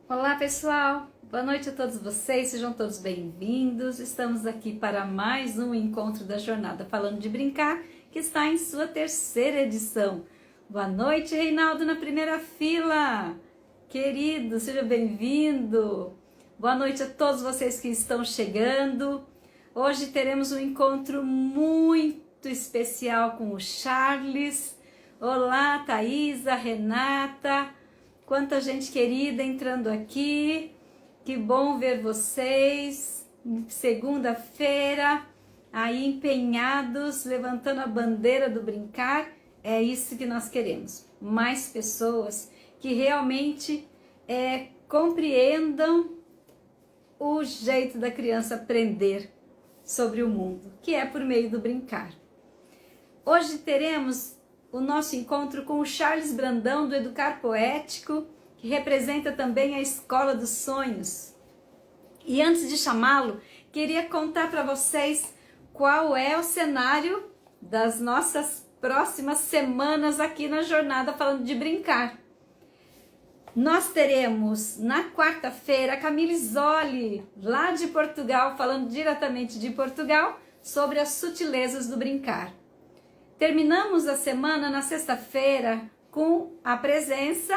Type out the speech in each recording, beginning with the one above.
Olá pessoal, boa noite a todos vocês, sejam todos bem-vindos. Estamos aqui para mais um encontro da jornada Falando de Brincar, que está em sua terceira edição. Boa noite, Reinaldo, na primeira fila. Querido, seja bem-vindo. Boa noite a todos vocês que estão chegando. Hoje teremos um encontro muito especial com o Charles. Olá, Thaisa, Renata. Quanta gente querida entrando aqui, que bom ver vocês, segunda-feira, aí empenhados, levantando a bandeira do brincar, é isso que nós queremos, mais pessoas que realmente compreendam o jeito da criança aprender sobre o mundo, que é por meio do brincar. Hoje teremos o nosso encontro com o Charles Brandão, do Educar Poético, que representa também a Escola dos Sonhos. E antes de chamá-lo, queria contar para vocês qual é o cenário das nossas próximas semanas aqui na Jornada Falando de Brincar. Nós teremos na quarta-feira a Camille Zoli, lá de Portugal, falando diretamente de Portugal, sobre as sutilezas do brincar. Terminamos a semana na sexta-feira com a presença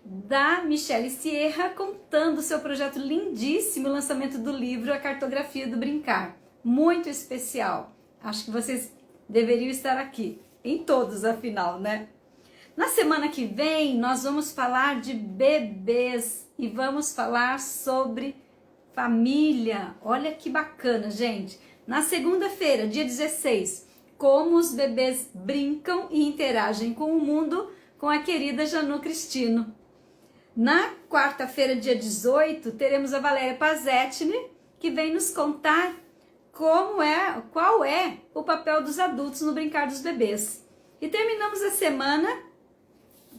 da Michelle Sierra contando seu projeto lindíssimo, o lançamento do livro A Cartografia do Brincar. Muito especial. Acho que vocês deveriam estar aqui, em todos afinal, né? Na semana que vem nós vamos falar de bebês e vamos falar sobre família. Olha que bacana, gente. Na segunda-feira, dia 16, como os bebês brincam e interagem com o mundo, com a querida Janu Cristino. Na quarta-feira, dia 18, teremos a Valéria Pazetini, que vem nos contar qual é o papel dos adultos no brincar dos bebês. E terminamos a semana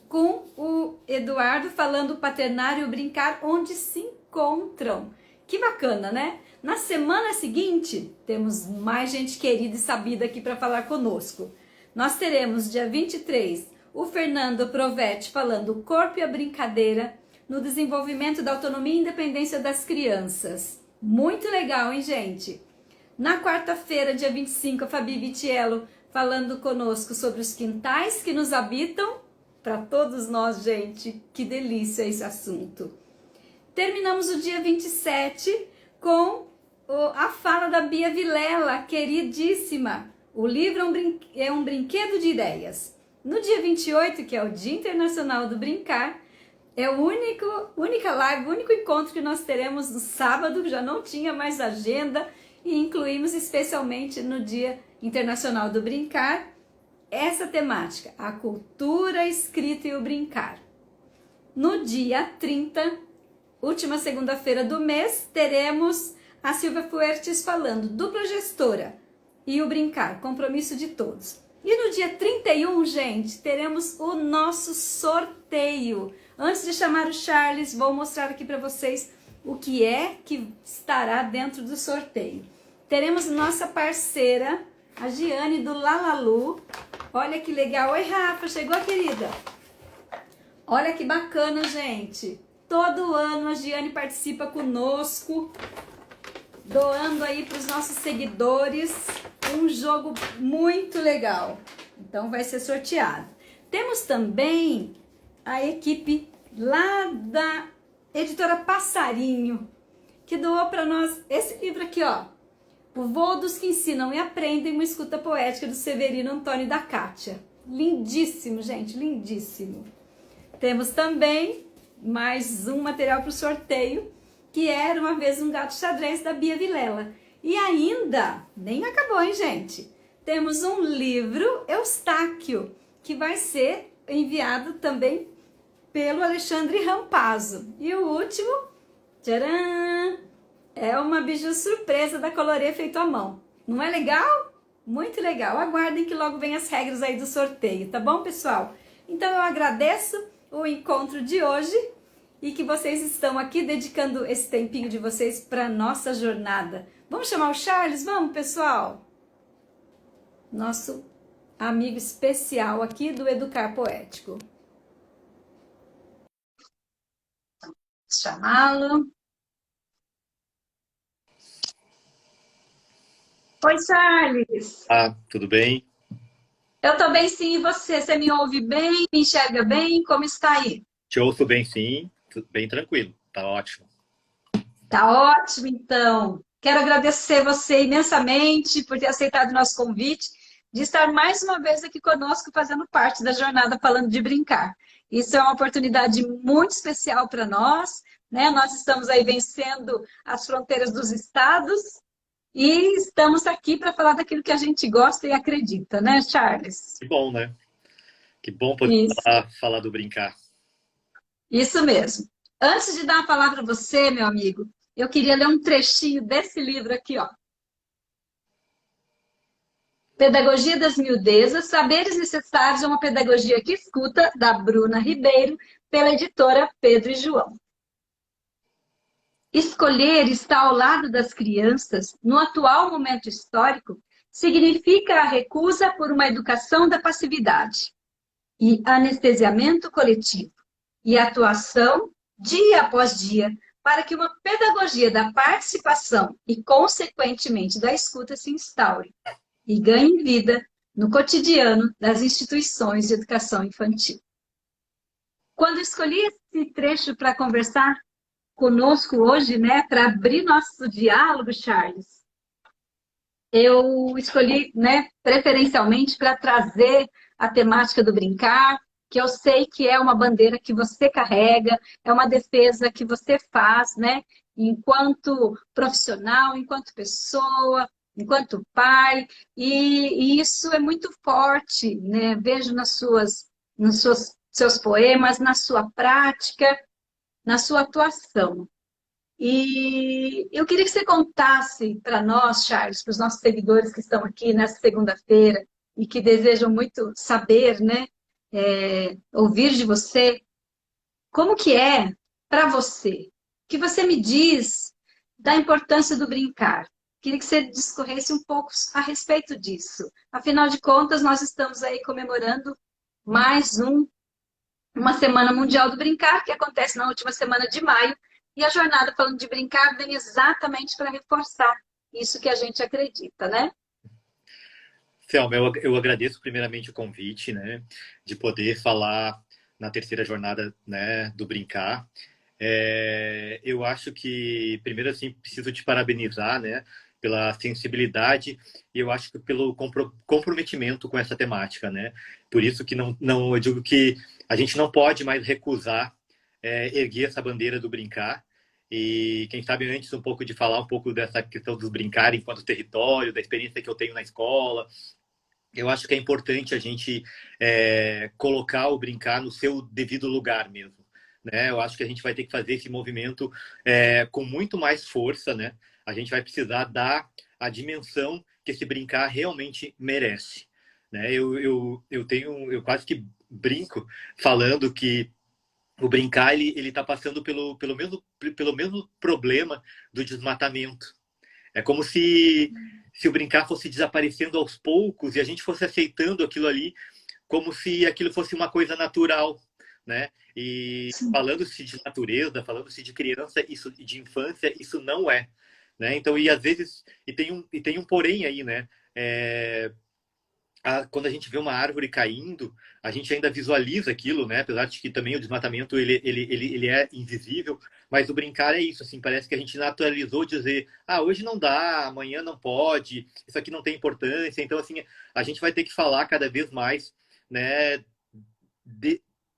com o Eduardo falando o paternário e o brincar onde se encontram. Que bacana, né? Na semana seguinte, temos mais gente querida e sabida aqui para falar conosco. Nós teremos, dia 23, o Fernando Provetti falando o corpo e a brincadeira no desenvolvimento da autonomia e independência das crianças. Muito legal, hein, gente? Na quarta-feira, dia 25, a Fabi Vitiello falando conosco sobre os quintais que nos habitam. Para todos nós, gente, que delícia esse assunto. Terminamos o dia 27 com a fala da Bia Vilela, queridíssima. O livro é um brinquedo de ideias. No dia 28, que é o Dia Internacional do Brincar, é o única live, o único encontro que nós teremos no sábado, já não tinha mais agenda, e incluímos especialmente no Dia Internacional do Brincar essa temática, a cultura, a escrita e o brincar. No dia 30, última segunda-feira do mês, teremos a Silvia Fuertes falando dupla gestora e o brincar, compromisso de todos. E no dia 31, gente, teremos o nosso sorteio. Antes de chamar o Charles, vou mostrar aqui para vocês o que é que estará dentro do sorteio. Teremos nossa parceira, a Giane do Lalalu. Olha que legal. Oi, Rafa, chegou, querida? Olha que bacana, gente. Todo ano a Giane participa conosco, doando aí para os nossos seguidores um jogo muito legal. Então vai ser sorteado. Temos também a equipe lá da editora Passarinho, que doou para nós esse livro aqui, ó. O Voo dos que Ensinam e Aprendem, uma escuta poética do Severino Antônio e da Kátia. Lindíssimo, gente, lindíssimo. Temos também mais um material para o sorteio, que era Uma Vez um Gato Xadrez, da Bia Vilela. E ainda, nem acabou, hein, gente? Temos um livro Eustáquio, que vai ser enviado também pelo Alexandre Rampazzo. E o último, tcharam! É uma biju surpresa da Colorê feito à mão. Não é legal? Muito legal. Aguardem que logo vem as regras aí do sorteio, tá bom, pessoal? Então eu agradeço o encontro de hoje e que vocês estão aqui dedicando esse tempinho de vocês para nossa jornada. Vamos chamar o Charles? Vamos, pessoal? Nosso amigo especial aqui do Educar Poético. chamá-lo. Oi, Charles. Ah, tudo bem? Eu estou bem, sim, e você? Você me ouve bem? Me enxerga bem? Como está aí? Te ouço bem, sim. Bem tranquilo. Tá ótimo. Tá ótimo, então. Quero agradecer você imensamente por ter aceitado o nosso convite de estar mais uma vez aqui conosco, fazendo parte da jornada Falando de Brincar. Isso é uma oportunidade muito especial para nós, né? Nós estamos aí vencendo as fronteiras dos estados e estamos aqui para falar daquilo que a gente gosta e acredita, né, Charles? Que bom, né? Que bom poder Isso. falar do brincar. Isso mesmo. Antes de dar a palavra a você, meu amigo, eu queria ler um trechinho desse livro aqui, ó. Pedagogia das Miudezas, Saberes Necessários a uma Pedagogia que Escuta, da Bruna Ribeiro, pela editora Pedro e João. Escolher estar ao lado das crianças, no atual momento histórico, significa a recusa por uma educação da passividade e anestesiamento coletivo e atuação dia após dia para que uma pedagogia da participação e, consequentemente, da escuta se instaure e ganhe vida no cotidiano das instituições de educação infantil. Quando escolhi esse trecho para conversar conosco hoje, né, para abrir nosso diálogo, Charles, eu escolhi, né, preferencialmente para trazer a temática do brincar, que eu sei que é uma bandeira que você carrega, é uma defesa que você faz, né, enquanto profissional, enquanto pessoa, enquanto pai, e isso é muito forte, né? Vejo nos seus poemas, na sua prática, na sua atuação. E eu queria que você contasse para nós, Charles, para os nossos seguidores que estão aqui nessa segunda-feira e que desejam muito saber, né, ouvir de você, como que é para você? O que você me diz da importância do brincar? Queria que você discorresse um pouco a respeito disso. Afinal de contas, nós estamos aí comemorando mais uma Semana Mundial do Brincar, que acontece na última semana de maio, e a jornada Falando de Brincar vem exatamente para reforçar isso que a gente acredita, né? Selma, eu agradeço primeiramente o convite, né? De poder falar na terceira jornada, né, do brincar. Eu acho que, primeiro, assim, preciso te parabenizar, né, pela sensibilidade e eu acho que pelo comprometimento com essa temática, né? Por isso que eu digo que a gente não pode mais recusar erguer essa bandeira do brincar. E quem sabe antes um pouco de falar um pouco dessa questão dos brincar enquanto território, da experiência que eu tenho na escola, eu acho que é importante a gente colocar o brincar no seu devido lugar mesmo. Né? Eu acho que a gente vai ter que fazer esse movimento com muito mais força. Né? A gente vai precisar dar a dimensão que esse brincar realmente merece. Né? Eu quase que brinco falando que o brincar ele está passando pelo mesmo problema do desmatamento. É como se o brincar fosse desaparecendo aos poucos e a gente fosse aceitando aquilo ali como se aquilo fosse uma coisa natural, né? E Sim. falando-se de natureza, falando-se de criança, isso de infância, isso não é, né? Então, e às vezes tem um porém aí, né? É, quando a gente vê uma árvore caindo, a gente ainda visualiza aquilo, né? Apesar de que também o desmatamento ele é invisível, mas o brincar é isso, assim, parece que a gente naturalizou dizer, ah, hoje não dá, amanhã não pode, isso aqui não tem importância. Então, assim, a gente vai ter que falar cada vez mais, né,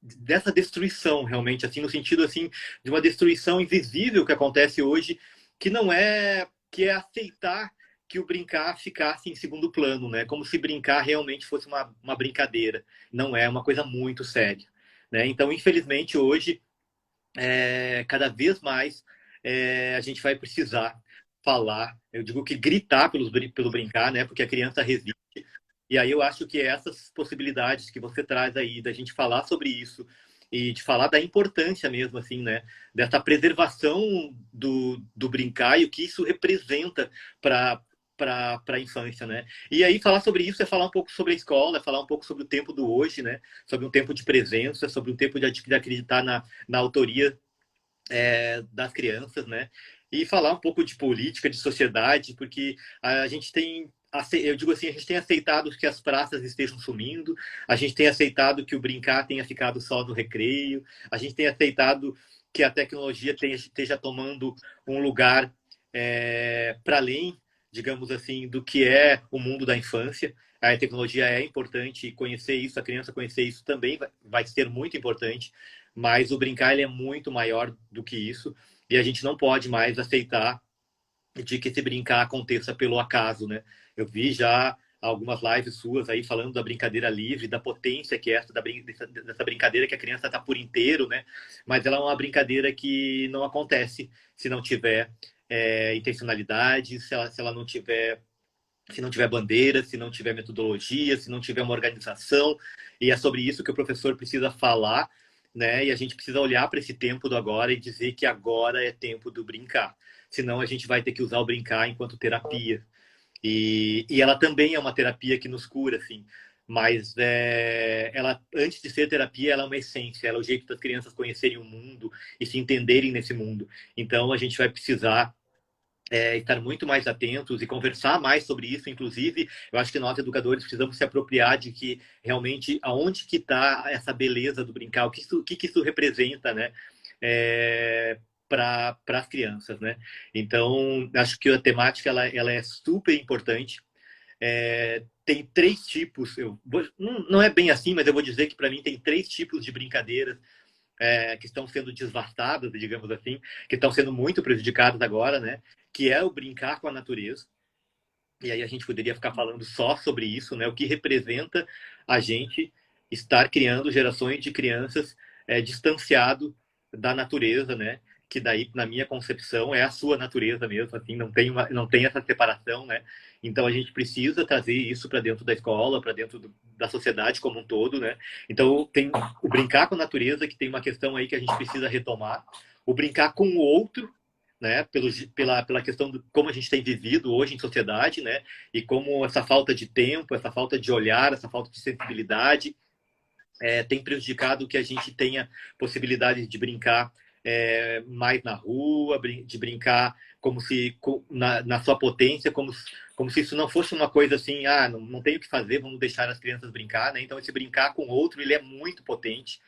dessa destruição realmente, assim, no sentido assim de uma destruição invisível que acontece hoje, que não é que é aceitar que o brincar ficasse em segundo plano, né? Como se brincar realmente fosse uma brincadeira. Não é, uma coisa muito séria. Né? Então, infelizmente, hoje, cada vez mais, a gente vai precisar falar, eu digo que gritar pelo brincar, né? Porque a criança resiste. E aí eu acho que essas possibilidades que você traz aí, da gente falar sobre isso, e de falar da importância mesmo, assim, né? Dessa preservação do brincar e o que isso representa para a infância, né? E aí falar sobre isso é falar um pouco sobre a escola, é falar um pouco sobre o tempo do hoje, né? Sobre um tempo de presença, sobre um tempo de acreditar na autoria das crianças, né? E falar um pouco de política, de sociedade, porque a gente tem, eu digo assim, a gente tem aceitado que as praças estejam sumindo, a gente tem aceitado que o brincar tenha ficado só no recreio, a gente tem aceitado que a tecnologia esteja tomando um lugar para além, digamos assim, do que é o mundo da infância. A tecnologia é importante e conhecer isso, a criança conhecer isso também vai ser muito importante, mas o brincar ele é muito maior do que isso e a gente não pode mais aceitar de que esse brincar aconteça pelo acaso, né? Eu vi já algumas lives suas aí falando da brincadeira livre, da potência que é essa dessa brincadeira que a criança está por inteiro, né? Mas ela é uma brincadeira que não acontece se não tiver intencionalidade, se ela não tiver, se não tiver bandeira, se não tiver metodologia, se não tiver uma organização. E é sobre isso que o professor precisa falar, né? E a gente precisa olhar para esse tempo do agora e dizer que agora é tempo do brincar. Senão a gente vai ter que usar o brincar enquanto terapia. E ela também é uma terapia que nos cura, assim. Mas ela, antes de ser terapia, ela é uma essência. Ela é o jeito das crianças conhecerem o mundo e se entenderem nesse mundo. Então a gente vai precisar estar muito mais atentos e conversar mais sobre isso. Inclusive, eu acho que nós, educadores, precisamos se apropriar de que realmente aonde que está essa beleza do brincar, o que isso representa, né? Para as crianças, né? Então, acho que a temática ela é super importante. Tem três tipos, não é bem assim, mas eu vou dizer que para mim tem três tipos de brincadeiras que estão sendo desvastadas, digamos assim, que estão sendo muito prejudicadas agora, né? Que é o brincar com a natureza. E aí a gente poderia ficar falando só sobre isso, né? O que representa a gente estar criando gerações de crianças distanciado da natureza, né? Que daí, na minha concepção, é a sua natureza mesmo, assim, não tem essa separação, né? Então a gente precisa trazer isso para dentro da escola, para dentro da sociedade como um todo, né? Então tem o brincar com a natureza, que tem uma questão aí que a gente precisa retomar, o brincar com o outro, né, pela questão de como a gente tem vivido hoje em sociedade, né, e como essa falta de tempo, essa falta de olhar, essa falta de sensibilidade tem prejudicado que a gente tenha possibilidade de brincar mais na rua, de brincar como se na sua potência, como se isso não fosse uma coisa assim, não tem o que fazer, vamos deixar as crianças brincar, né? Então esse brincar com o outro ele é muito potente,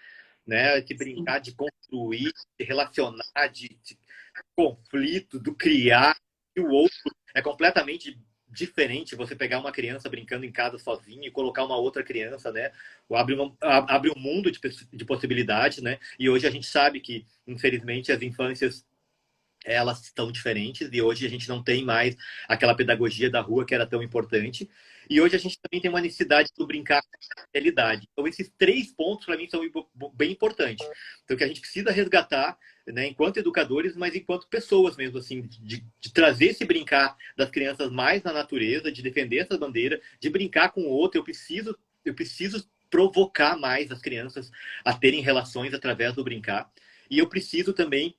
né? De brincar, de construir, de relacionar, de conflito, do criar, e o outro é completamente diferente você pegar uma criança brincando em casa sozinha e colocar uma outra criança, né? Abre um mundo de possibilidades, né? E hoje a gente sabe que, infelizmente, as infâncias elas estão diferentes e hoje a gente não tem mais aquela pedagogia da rua que era tão importante. E hoje a gente também tem uma necessidade de brincar com a realidade. Então, esses três pontos, para mim, são bem importantes. Então, que a gente precisa resgatar, né, enquanto educadores, mas enquanto pessoas mesmo, assim, de trazer esse brincar das crianças mais na natureza, de defender essa bandeira, de brincar com o outro. Eu preciso provocar mais as crianças a terem relações através do brincar. E eu preciso também,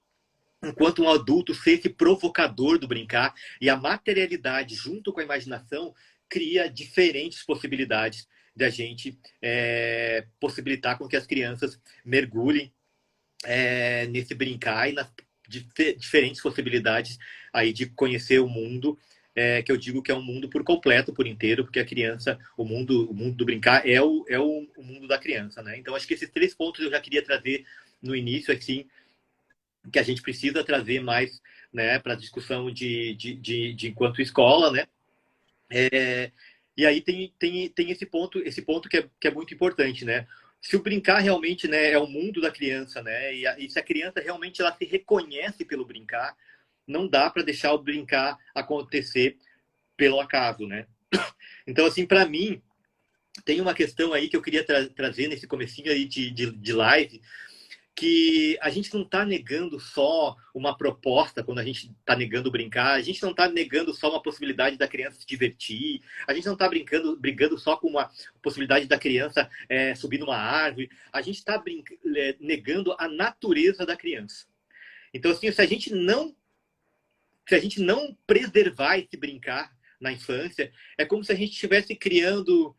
enquanto um adulto, ser esse provocador do brincar, e a materialidade junto com a imaginação cria diferentes possibilidades da gente possibilitar com que as crianças mergulhem nesse brincar e nas diferentes possibilidades aí de conhecer o mundo, que eu digo que é um mundo por completo, por inteiro, porque a criança, o mundo do brincar é o mundo da criança, né? Então acho que esses três pontos eu já queria trazer no início, assim, que a gente precisa trazer mais, né, para a discussão de enquanto escola, né? E aí tem esse ponto que é muito importante, né? Se o brincar realmente, né, é o mundo da criança, né? E se a criança realmente ela se reconhece pelo brincar, não dá para deixar o brincar acontecer pelo acaso, né? Então, assim, para mim, tem uma questão aí que eu queria trazer nesse comecinho aí de live, que a gente não está negando só uma proposta quando a gente está negando brincar, a gente não está negando só uma possibilidade da criança se divertir, a gente não está brigando só com uma possibilidade da criança subir numa árvore, a gente está negando a natureza da criança. Então, assim, se a gente não preservar esse brincar na infância, é como se a gente estivesse criando,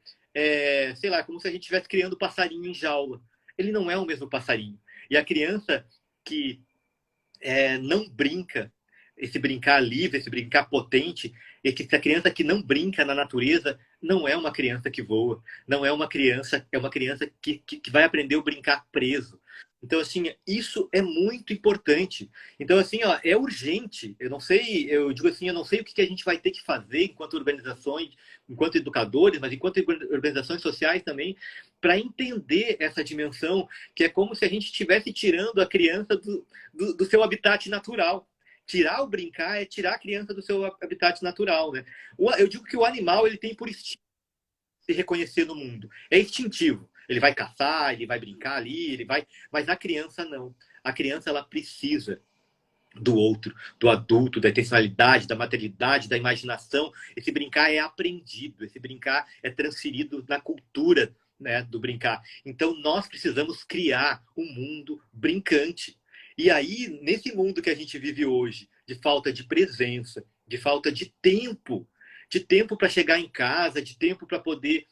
sei lá, como se a gente estivesse criando passarinho em jaula. Ele não é o mesmo passarinho. E a criança que não brinca, esse brincar livre, esse brincar potente, e que essa criança que não brinca na natureza não é uma criança que voa, não é uma criança, é uma criança que vai aprender a brincar preso. Então, assim, isso é muito importante. Então, assim, ó, é urgente. Eu não sei, eu digo assim, eu não sei o que a gente vai ter que fazer enquanto organizações, enquanto educadores, mas enquanto organizações sociais também, para entender essa dimensão, que é como se a gente estivesse tirando a criança do seu habitat natural. Tirar o brincar é tirar a criança do seu habitat natural, né? Eu digo que o animal ele tem por instinto se reconhecer no mundo. É instintivo. Ele vai caçar, ele vai brincar ali, ele vai. Mas a criança não. A criança ela precisa do outro, do adulto, da intencionalidade, da materialidade, da imaginação. Esse brincar é aprendido, esse brincar é transferido na cultura, né, do brincar. Então nós precisamos criar um mundo brincante. E aí, nesse mundo que a gente vive hoje, de falta de presença, de falta de tempo para chegar em casa, de tempo para poder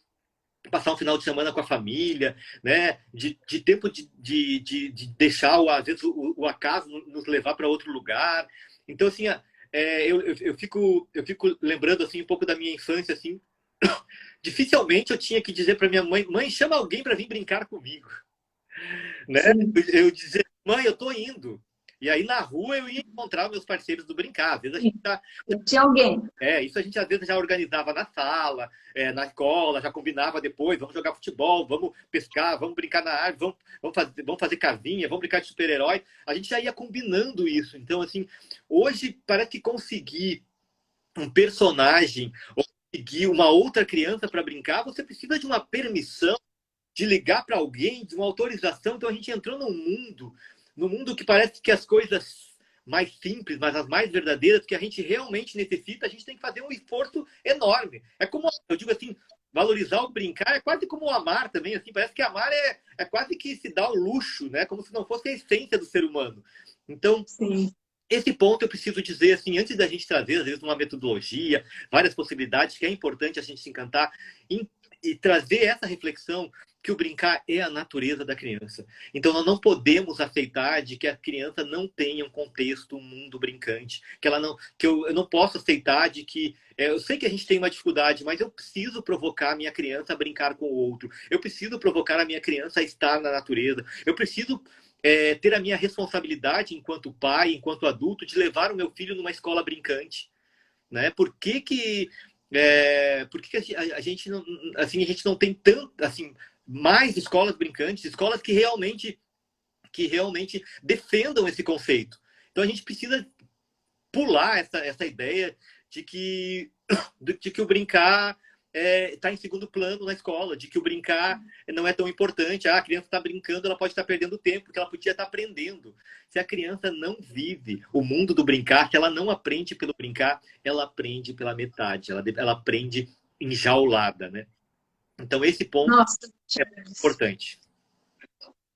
passar um final de semana com a família, né? De tempo de deixar, às vezes, o acaso nos levar para outro lugar. Então, assim, eu fico lembrando assim, um pouco da minha infância. Assim, dificilmente eu tinha que dizer para minha mãe: mãe, chama alguém para vir brincar comigo. Né? Eu dizer: mãe, eu tô indo. E aí na rua eu ia encontrar meus parceiros do brincar. Às vezes a gente tá, Tinha alguém. isso a gente às vezes já organizava na sala, na escola, já combinava depois, vamos jogar futebol, vamos pescar, vamos brincar na árvore, vamos fazer casinha, vamos brincar de super-herói. A gente já ia combinando isso. Então, assim, hoje parece que conseguir um personagem ou conseguir uma outra criança para brincar, você precisa de uma permissão, de ligar para alguém, de uma autorização. Então a gente entrou num mundo que parece que as coisas mais simples, mas as mais verdadeiras, que a gente realmente necessita, a gente tem que fazer um esforço enorme. É como, eu digo assim, valorizar o brincar é quase como amar também, assim, parece que amar é quase que se dá o luxo, né? Como se não fosse a essência do ser humano. Então, Sim. esse ponto eu preciso dizer, assim, antes da gente trazer, às vezes, uma metodologia, várias possibilidades, que é importante a gente se encantar e trazer essa reflexão que o brincar é a natureza da criança. Então, nós não podemos aceitar de que a criança não tenha um contexto, um mundo brincante, que ela não, que eu não posso aceitar de que eu sei que a gente tem uma dificuldade, mas eu preciso provocar a minha criança a brincar com o outro. Eu preciso provocar a minha criança a estar na natureza. Eu preciso ter a minha responsabilidade enquanto pai, enquanto adulto, de levar o meu filho numa escola brincante, né? Por que que a gente não, assim, a gente não tem tanto, assim, mais escolas brincantes, escolas que realmente defendam esse conceito. Então a gente precisa pular essa ideia de que o brincar está em segundo plano na escola, de que o brincar não é tão importante. A criança está brincando, ela pode estar perdendo tempo, porque ela podia estar aprendendo. Se a criança não vive o mundo do brincar, se ela não aprende pelo brincar, ela aprende pela metade, ela aprende enjaulada, né? Então esse ponto Nossa, é importante.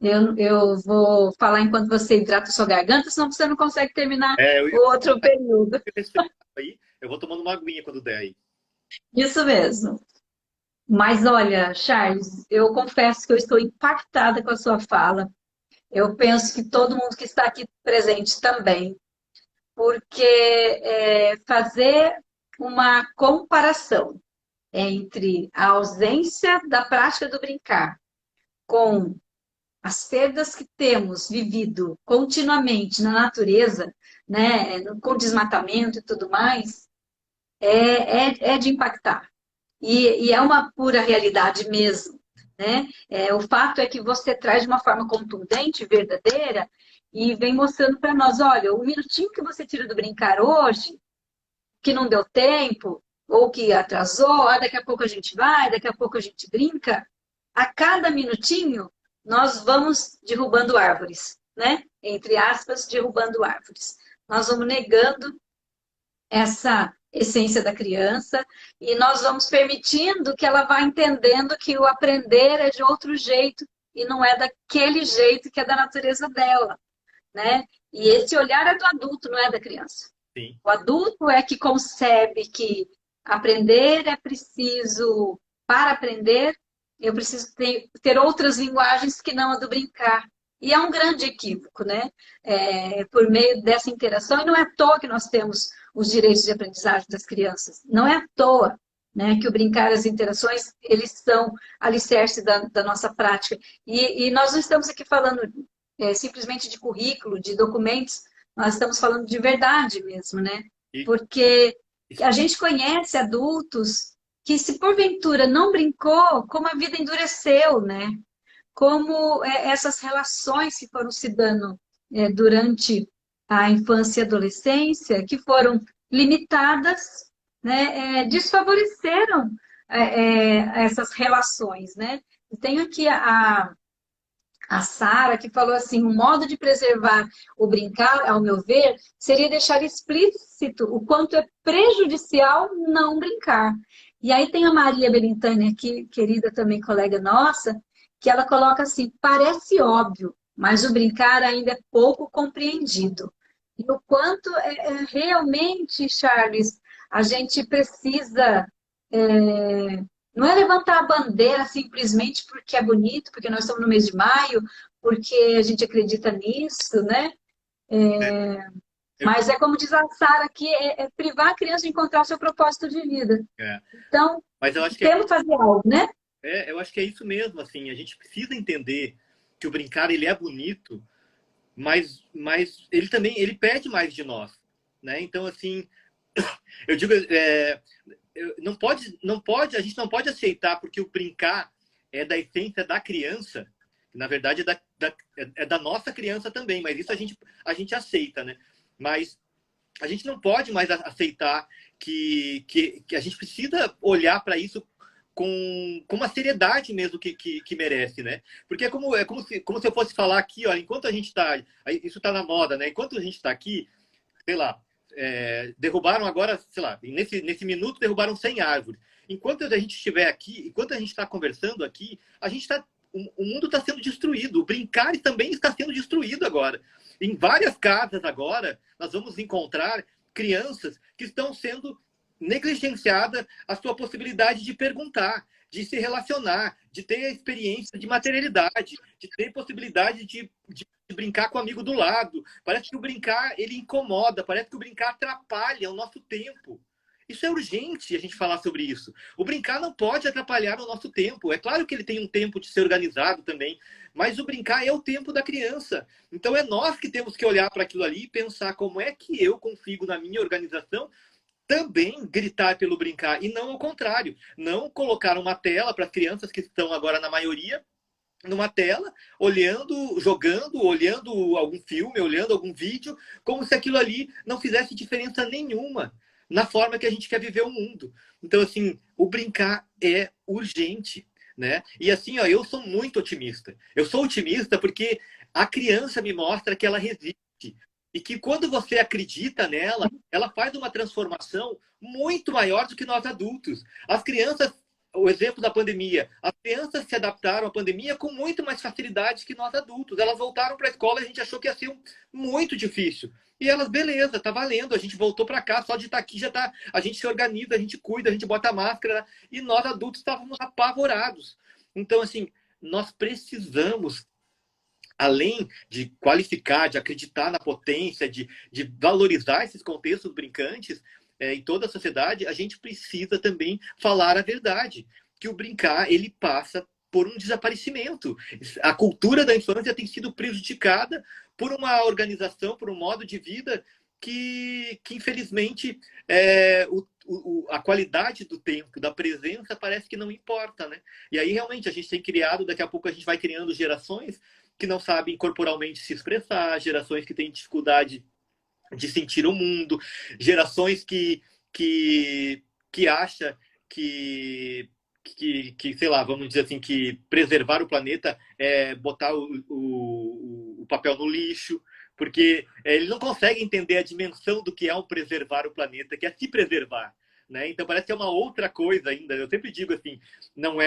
eu vou falar enquanto você hidrata sua garganta, senão você não consegue terminar Eu o outro período. aí, eu vou tomando uma aguinha quando der aí. Isso mesmo. Mas olha, Charles, eu confesso que eu estou impactada com a sua fala. Eu penso que todo mundo que está aqui presente também, porque fazer uma comparação entre a ausência da prática do brincar com as perdas que temos vivido continuamente na natureza, né, com desmatamento e tudo mais, é de impactar. E é uma pura realidade mesmo, né? O fato é que você traz de uma forma contundente, verdadeira, e vem mostrando para nós, olha, o minutinho que você tira do brincar hoje, que não deu tempo, ou que atrasou, daqui a pouco a gente vai, daqui a pouco a gente brinca, a cada minutinho nós vamos derrubando árvores, né? Entre aspas, derrubando árvores. Nós vamos negando essa essência da criança e nós vamos permitindo que ela vá entendendo que o aprender é de outro jeito e não é daquele jeito que é da natureza dela, né? E esse olhar é do adulto, não é da criança. Sim. O adulto é que concebe que aprender é preciso, para aprender, eu preciso ter outras linguagens que não a do brincar. E é um grande equívoco, né? Por meio dessa interação, e não é à toa que nós temos os direitos de aprendizagem das crianças. Não é à toa, né, que o brincar e as interações, eles são alicerce da nossa prática. E nós não estamos aqui falando simplesmente de currículo, de documentos, nós estamos falando de verdade mesmo, né? E, Porque a gente conhece adultos que, se porventura não brincou, como a vida endureceu, né? Como essas relações que foram se dando durante a infância e adolescência, que foram limitadas, né, desfavoreceram essas relações, né? Eu tenho aqui a Sara, que falou assim, o modo de preservar o brincar, ao meu ver, seria deixar explícito o quanto é prejudicial não brincar. E aí tem a Maria Belintani aqui, querida também colega nossa, que ela coloca assim, parece óbvio, mas o brincar ainda é pouco compreendido. E o quanto realmente, Charles, a gente precisa não é levantar a bandeira simplesmente porque é bonito, porque nós estamos no mês de maio, porque a gente acredita nisso, né? né, eu, Mas é como diz a Sara aqui, é privar a criança de encontrar o seu propósito de vida. é, Então, mas eu acho que temos que fazer algo, né? eu acho que é isso mesmo, assim, a gente precisa entender que o brincar ele é bonito, mas ele também ele pede mais de nós, né? Então assim, eu digo, a gente não pode aceitar porque o brincar é da essência da criança, que na verdade é da nossa criança também, mas isso a gente aceita, né? Mas a gente não pode mais aceitar que a gente precisa olhar para isso com uma seriedade mesmo que merece, né? Porque como se eu fosse falar aqui, olha, enquanto a gente está, isso está na moda, né? Enquanto a gente está aqui, sei lá, derrubaram agora, sei lá, nesse minuto derrubaram 100 árvores. Enquanto a gente estiver aqui, enquanto a gente está conversando aqui, o mundo está sendo destruído. O brincar também está sendo destruído agora. Em várias casas agora, nós vamos encontrar crianças que estão sendo negligenciada a sua possibilidade de perguntar, de se relacionar, de ter a experiência de materialidade, de ter possibilidade de brincar com o amigo do lado. Parece que o brincar, ele incomoda, parece que o brincar atrapalha o nosso tempo. Isso é urgente a gente falar sobre isso. O brincar não pode atrapalhar o nosso tempo. É claro que ele tem um tempo de ser organizado também, mas o brincar é o tempo da criança. Então é nós que temos que olhar para aquilo ali e pensar como é que eu consigo, na minha organização, também gritar pelo brincar, e não ao contrário. Não colocar uma tela para as crianças que estão agora na maioria numa tela, olhando, jogando, olhando algum filme, olhando algum vídeo, como se aquilo ali não fizesse diferença nenhuma na forma que a gente quer viver o mundo. Então, assim, o brincar é urgente, né? E assim, ó, eu sou muito otimista. Eu sou otimista porque a criança me mostra que ela resiste. E que quando você acredita nela, ela faz uma transformação muito maior do que nós adultos. As crianças, o exemplo da pandemia, as crianças se adaptaram à pandemia com muito mais facilidade que nós adultos. Elas voltaram para a escola e a gente achou que ia ser muito difícil. E elas, beleza, tá valendo, a gente voltou para cá, só de estar aqui já tá, a gente se organiza, a gente cuida, a gente bota a máscara, e nós adultos estávamos apavorados. Então, assim, nós precisamos, além de qualificar, de acreditar na potência, de valorizar esses contextos brincantes em toda a sociedade, a gente precisa também falar a verdade, que o brincar ele passa por um desaparecimento. A cultura da infância tem sido prejudicada por uma organização, por um modo de vida que infelizmente, a qualidade do tempo, da presença, parece que não importa, né? E aí, realmente, a gente tem criado, daqui a pouco a gente vai criando gerações que não sabem corporalmente se expressar, gerações que têm dificuldade de sentir o mundo, gerações que acha que, sei lá, vamos dizer assim, que preservar o planeta é botar o papel no lixo, porque eles não conseguem entender a dimensão do que é o preservar o planeta, que é se preservar, né? Então parece que é uma outra coisa ainda. Eu sempre digo assim, não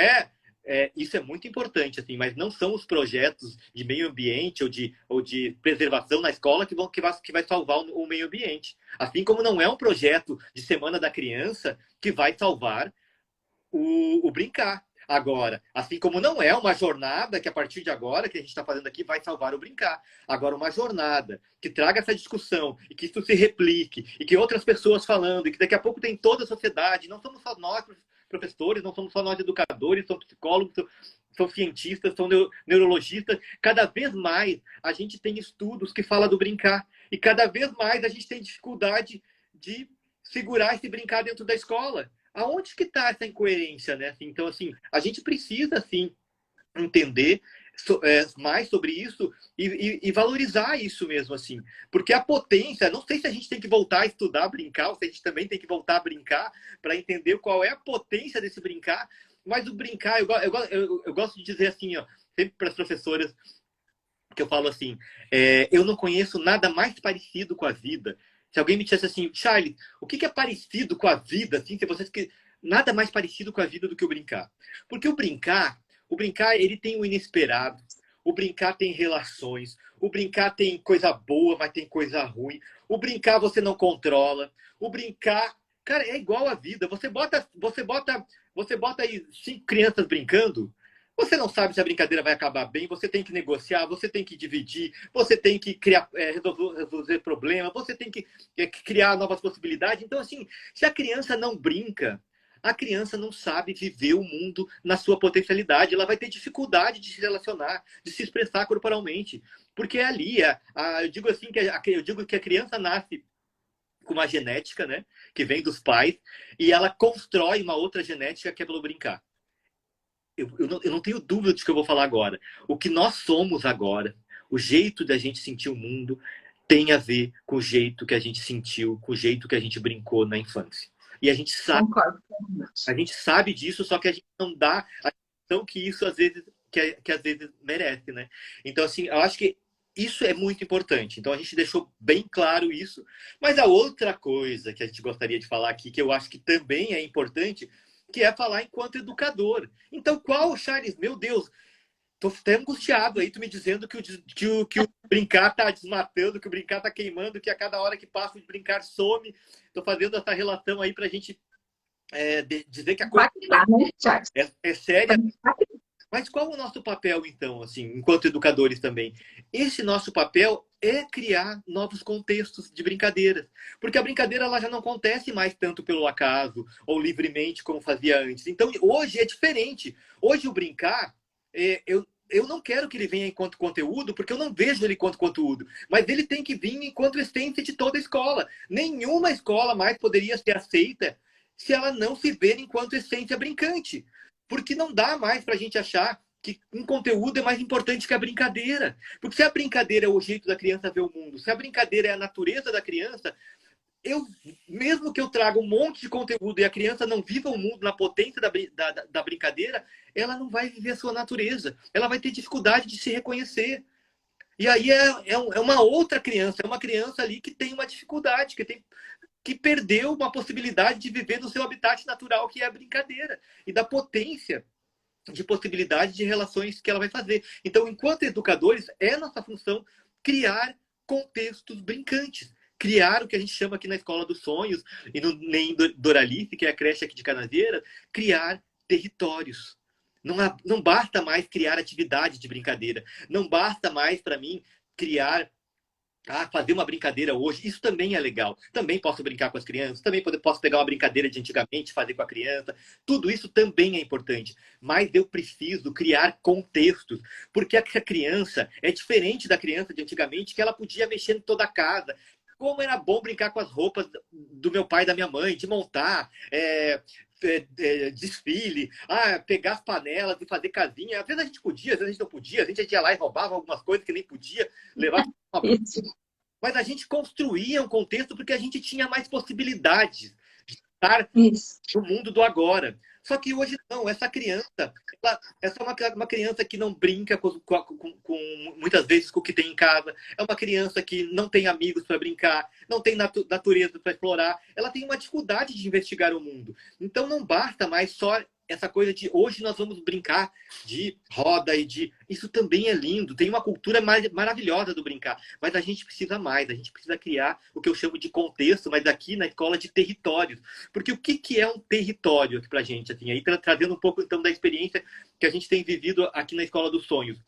isso é muito importante, assim, mas não são os projetos de meio ambiente ou de preservação na escola que vai salvar o meio ambiente. Assim como não é um projeto de Semana da Criança que vai salvar o brincar. agora. Assim como não é uma jornada que a partir de agora, que a gente está fazendo aqui, vai salvar o brincar. Agora, uma jornada que traga essa discussão e que isso se replique e que outras pessoas falando e que daqui a pouco tem toda a sociedade, não somos só nós, professores, não somos só nós educadores, são psicólogos, são cientistas, são neurologistas. Cada vez mais a gente tem estudos que falam do brincar e cada vez mais a gente tem dificuldade de segurar esse brincar dentro da escola. Aonde que está essa incoerência, né? Então, assim, a gente precisa, assim, entender mais sobre isso e valorizar isso mesmo, assim. Porque a potência, não sei se a gente tem que voltar a estudar brincar, ou se a gente também tem que voltar a brincar para entender qual é a potência desse brincar, mas o brincar, eu gosto de dizer assim, ó, sempre para as professoras, que eu falo assim, eu não conheço nada mais parecido com a vida. Se alguém me dissesse assim, Charlie, o que é parecido com a vida? Assim, se vocês que nada mais parecido com a vida do que o brincar. Porque o brincar ele tem o inesperado. O brincar tem relações. O brincar tem coisa boa, mas tem coisa ruim. O brincar você não controla. O brincar, cara, é igual a vida. Você bota aí 5 crianças brincando. Você não sabe se a brincadeira vai acabar bem, você tem que negociar, você tem que dividir, você tem que criar, resolver problemas, você tem que criar novas possibilidades. Então, assim, se a criança não brinca, a criança não sabe viver o mundo na sua potencialidade. Ela vai ter dificuldade de se relacionar, de se expressar corporalmente. Porque ali, eu digo assim, eu digo que a criança nasce com uma genética, né, que vem dos pais, e ela constrói uma outra genética que é pelo brincar. Eu não tenho dúvida de que eu vou falar agora. O que nós somos agora, o jeito da gente sentir o mundo, tem a ver com o jeito que a gente sentiu, com o jeito que a gente brincou na infância. E Concordo. a gente sabe disso, só que a gente não dá a atenção que isso às vezes, que às vezes merece, né? Então, assim, eu acho que isso é muito importante. Então, a gente deixou bem claro isso. Mas a outra coisa que a gente gostaria de falar aqui, que eu acho que também é importante, que é falar enquanto educador. Então, qual, Charles? Meu Deus, tô até angustiado aí, tu me dizendo que o brincar tá desmatando, que o brincar tá queimando, que a cada hora que passa o brincar some. Tô fazendo essa relação aí pra gente dizer que a coisa Né, Charles? é séria. Mas qual o nosso papel, então, assim, enquanto educadores também? Esse nosso papel é criar novos contextos de brincadeiras. Porque a brincadeira ela já não acontece mais tanto pelo acaso ou livremente como fazia antes. Então, hoje é diferente. Hoje o brincar, eu não quero que ele venha enquanto conteúdo, porque eu não vejo ele enquanto conteúdo. Mas ele tem que vir enquanto essência de toda a escola. Nenhuma escola mais poderia ser aceita se ela não se ver enquanto essência brincante. Porque não dá mais para a gente achar que um conteúdo é mais importante que a brincadeira. Porque se a brincadeira é o jeito da criança ver o mundo, se a brincadeira é a natureza da criança, mesmo que eu traga um monte de conteúdo e a criança não viva o mundo na potência da brincadeira, ela não vai viver a sua natureza. Ela vai ter dificuldade de se reconhecer. E aí é uma outra criança, é uma criança ali que tem uma dificuldade, que perdeu uma possibilidade de viver no seu habitat natural, que é a brincadeira, e da potência de possibilidade de relações que ela vai fazer. Então, enquanto educadores, é nossa função criar contextos brincantes, criar o que a gente chama aqui na Escola dos Sonhos, e no NEM Doralice, que é a creche aqui de Canasvieiras, criar territórios. Não basta mais criar atividade de brincadeira, não basta mais, para mim, criar fazer uma brincadeira hoje, isso também é legal. Também posso brincar com as crianças, também posso pegar uma brincadeira de antigamente e fazer com a criança. Tudo isso também é importante. Mas eu preciso criar contextos, porque a criança é diferente da criança de antigamente, que ela podia mexer em toda a casa. Como era bom brincar com as roupas do meu pai e da minha mãe, de montar, desfile, pegar as panelas e fazer casinha. Às vezes a gente podia, às vezes a gente não podia, a gente ia lá e roubava algumas coisas que nem podia, levar. Mas a gente construía um contexto porque a gente tinha mais possibilidades de estar no mundo do agora. Só que hoje não, essa criança, essa é uma criança que não brinca muitas vezes com o que tem em casa, é uma criança que não tem amigos para brincar, não tem natureza para explorar, ela tem uma dificuldade de investigar o mundo. Então não basta mais só essa coisa de hoje nós vamos brincar de roda e de... Isso também é lindo, tem uma cultura maravilhosa do brincar, mas a gente precisa mais, a gente precisa criar o que eu chamo de contexto, mas aqui na escola de territórios. Porque o que é um território aqui pra gente? Assim, aí trazendo um pouco então da experiência que a gente tem vivido aqui na Escola dos Sonhos.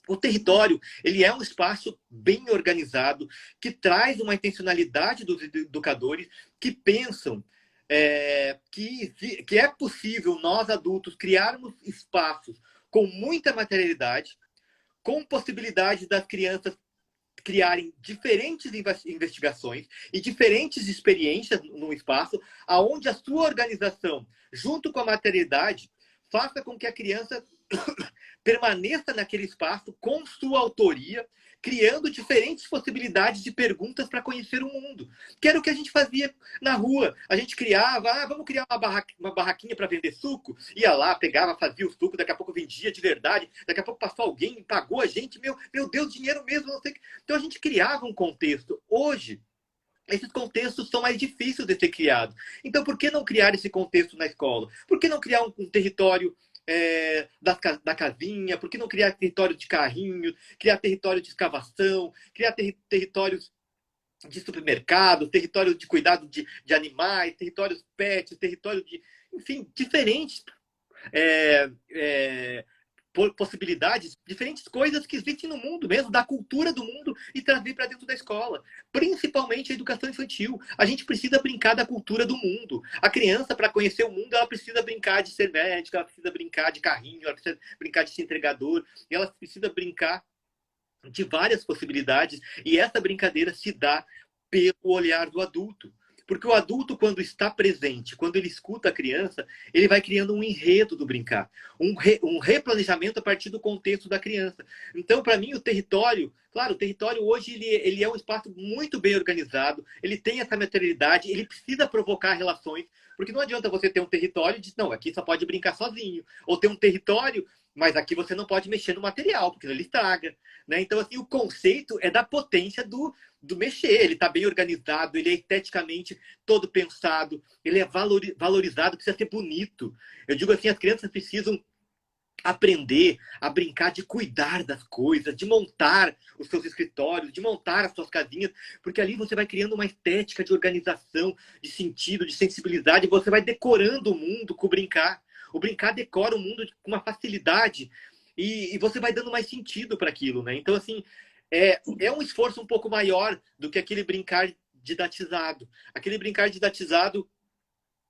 O território, ele é um espaço bem organizado, que traz uma intencionalidade dos educadores que pensam que é possível nós adultos criarmos espaços com muita materialidade, com possibilidade das crianças criarem diferentes investigações e diferentes experiências no espaço, aonde a sua organização, junto com a materialidade, faça com que a criança permaneça naquele espaço com sua autoria, criando diferentes possibilidades de perguntas para conhecer o mundo. Que era o que a gente fazia na rua. A gente criava, vamos criar uma barraquinha para vender suco. Ia lá, pegava, fazia o suco, daqui a pouco vendia de verdade, daqui a pouco passou alguém e pagou a gente. Meu Deus, dinheiro mesmo, não sei. Então a gente criava um contexto. Hoje, esses contextos são mais difíceis de ser criados. Então, por que não criar esse contexto na escola? Por que não criar um território da casinha? Por que não criar território de carrinho, criar território de escavação, criar territórios de supermercado, território de cuidado de animais, territórios pets, território de... Enfim, diferentes possibilidades, diferentes coisas que existem no mundo mesmo, da cultura do mundo, e trazer para dentro da escola. Principalmente a educação infantil. A gente precisa brincar da cultura do mundo. A criança, para conhecer o mundo, ela precisa brincar de ser médica, ela precisa brincar de carrinho, ela precisa brincar de ser entregador, ela precisa brincar de várias possibilidades, e essa brincadeira se dá pelo olhar do adulto. Porque o adulto, quando está presente, quando ele escuta a criança, ele vai criando um enredo do brincar, um replanejamento a partir do contexto da criança. Então, para mim, o território, claro, o território hoje ele é um espaço muito bem organizado, ele tem essa materialidade, ele precisa provocar relações, porque não adianta você ter um território e dizer, não, aqui só pode brincar sozinho, ou ter um território, mas aqui você não pode mexer no material, porque ele estraga. Né? Então, assim, o conceito é da potência do mexer. Ele está bem organizado, ele é esteticamente todo pensado, ele é valorizado, precisa ser bonito. Eu digo assim, as crianças precisam aprender a brincar de cuidar das coisas, de montar os seus escritórios, de montar as suas casinhas, porque ali você vai criando uma estética de organização, de sentido, de sensibilidade, e você vai decorando o mundo com o brincar. O brincar decora o mundo com uma facilidade e você vai dando mais sentido para aquilo, né? Então, assim, é um esforço um pouco maior do que aquele brincar didatizado. Aquele brincar didatizado,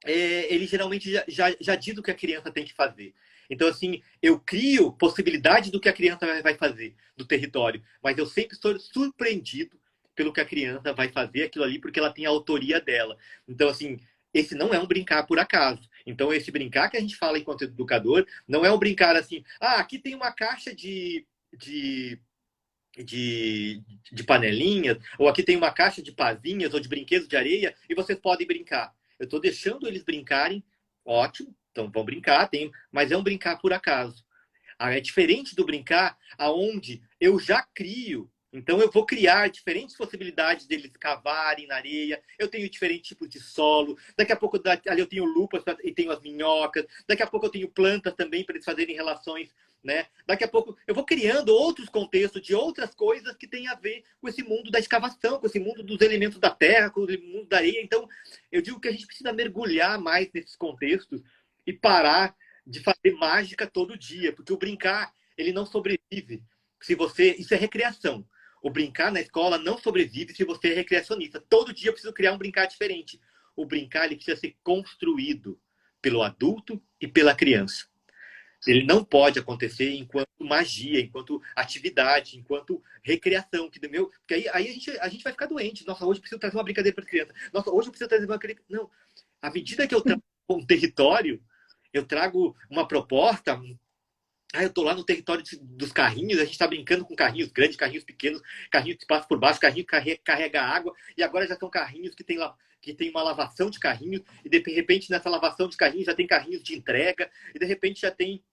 ele geralmente já diz o que a criança tem que fazer. Então, assim, eu crio possibilidade do que a criança vai fazer do território, mas eu sempre estou surpreendido pelo que a criança vai fazer aquilo ali, porque ela tem a autoria dela. Então, assim, esse não é um brincar por acaso. Então, esse brincar que a gente fala enquanto educador, não é um brincar assim, aqui tem uma caixa de panelinhas, ou aqui tem uma caixa de pazinhas ou de brinquedos de areia, e vocês podem brincar. Eu estou deixando eles brincarem, ótimo, então vão brincar, mas é um brincar por acaso. É diferente do brincar aonde eu já crio. Então, eu vou criar diferentes possibilidades deles cavarem na areia. Eu tenho diferentes tipos de solo. Daqui a pouco, ali eu tenho lupas e tenho as minhocas. Daqui a pouco, eu tenho plantas também para eles fazerem relações. Né? Daqui a pouco, eu vou criando outros contextos de outras coisas que têm a ver com esse mundo da escavação, com esse mundo dos elementos da terra, com o mundo da areia. Então, eu digo que a gente precisa mergulhar mais nesses contextos e parar de fazer mágica todo dia. Porque o brincar, ele não sobrevive se você... Isso é recreação. O brincar na escola não sobrevive se você é recreacionista. Todo dia eu preciso criar um brincar diferente. O brincar, ele precisa ser construído pelo adulto e pela criança. Ele não pode acontecer enquanto magia, enquanto atividade, enquanto recreação. Porque aí a gente vai ficar doente. Nossa, hoje eu preciso trazer uma brincadeira para as crianças. Nossa, hoje eu preciso trazer uma brincadeira. Não. À medida que eu trago um território, eu trago uma proposta... eu tô lá no território dos carrinhos, a gente tá brincando com carrinhos grandes, carrinhos pequenos, carrinhos que passam por baixo, carrinho que carrega água, e agora já são carrinhos que tem uma lavação de carrinhos, e de repente nessa lavação de carrinhos já tem carrinhos de entrega, e de repente já tem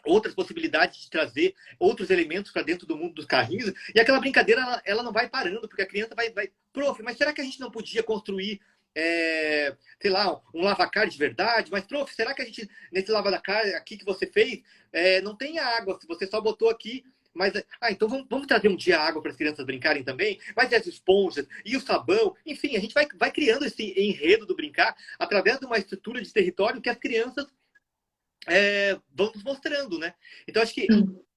outras possibilidades de trazer outros elementos para dentro do mundo dos carrinhos, e aquela brincadeira ela não vai parando, porque a criança vai, prof, mas será que a gente não podia construir sei lá, um lavacar de verdade, mas, prof, será que a gente, nesse lavacar aqui que você fez, não tem água, se você só botou aqui, mas, então vamos trazer um dia água para as crianças brincarem também, mas e as esponjas, e o sabão, enfim, a gente vai criando esse enredo do brincar através de uma estrutura de território que as crianças vão nos mostrando, né? Então, acho que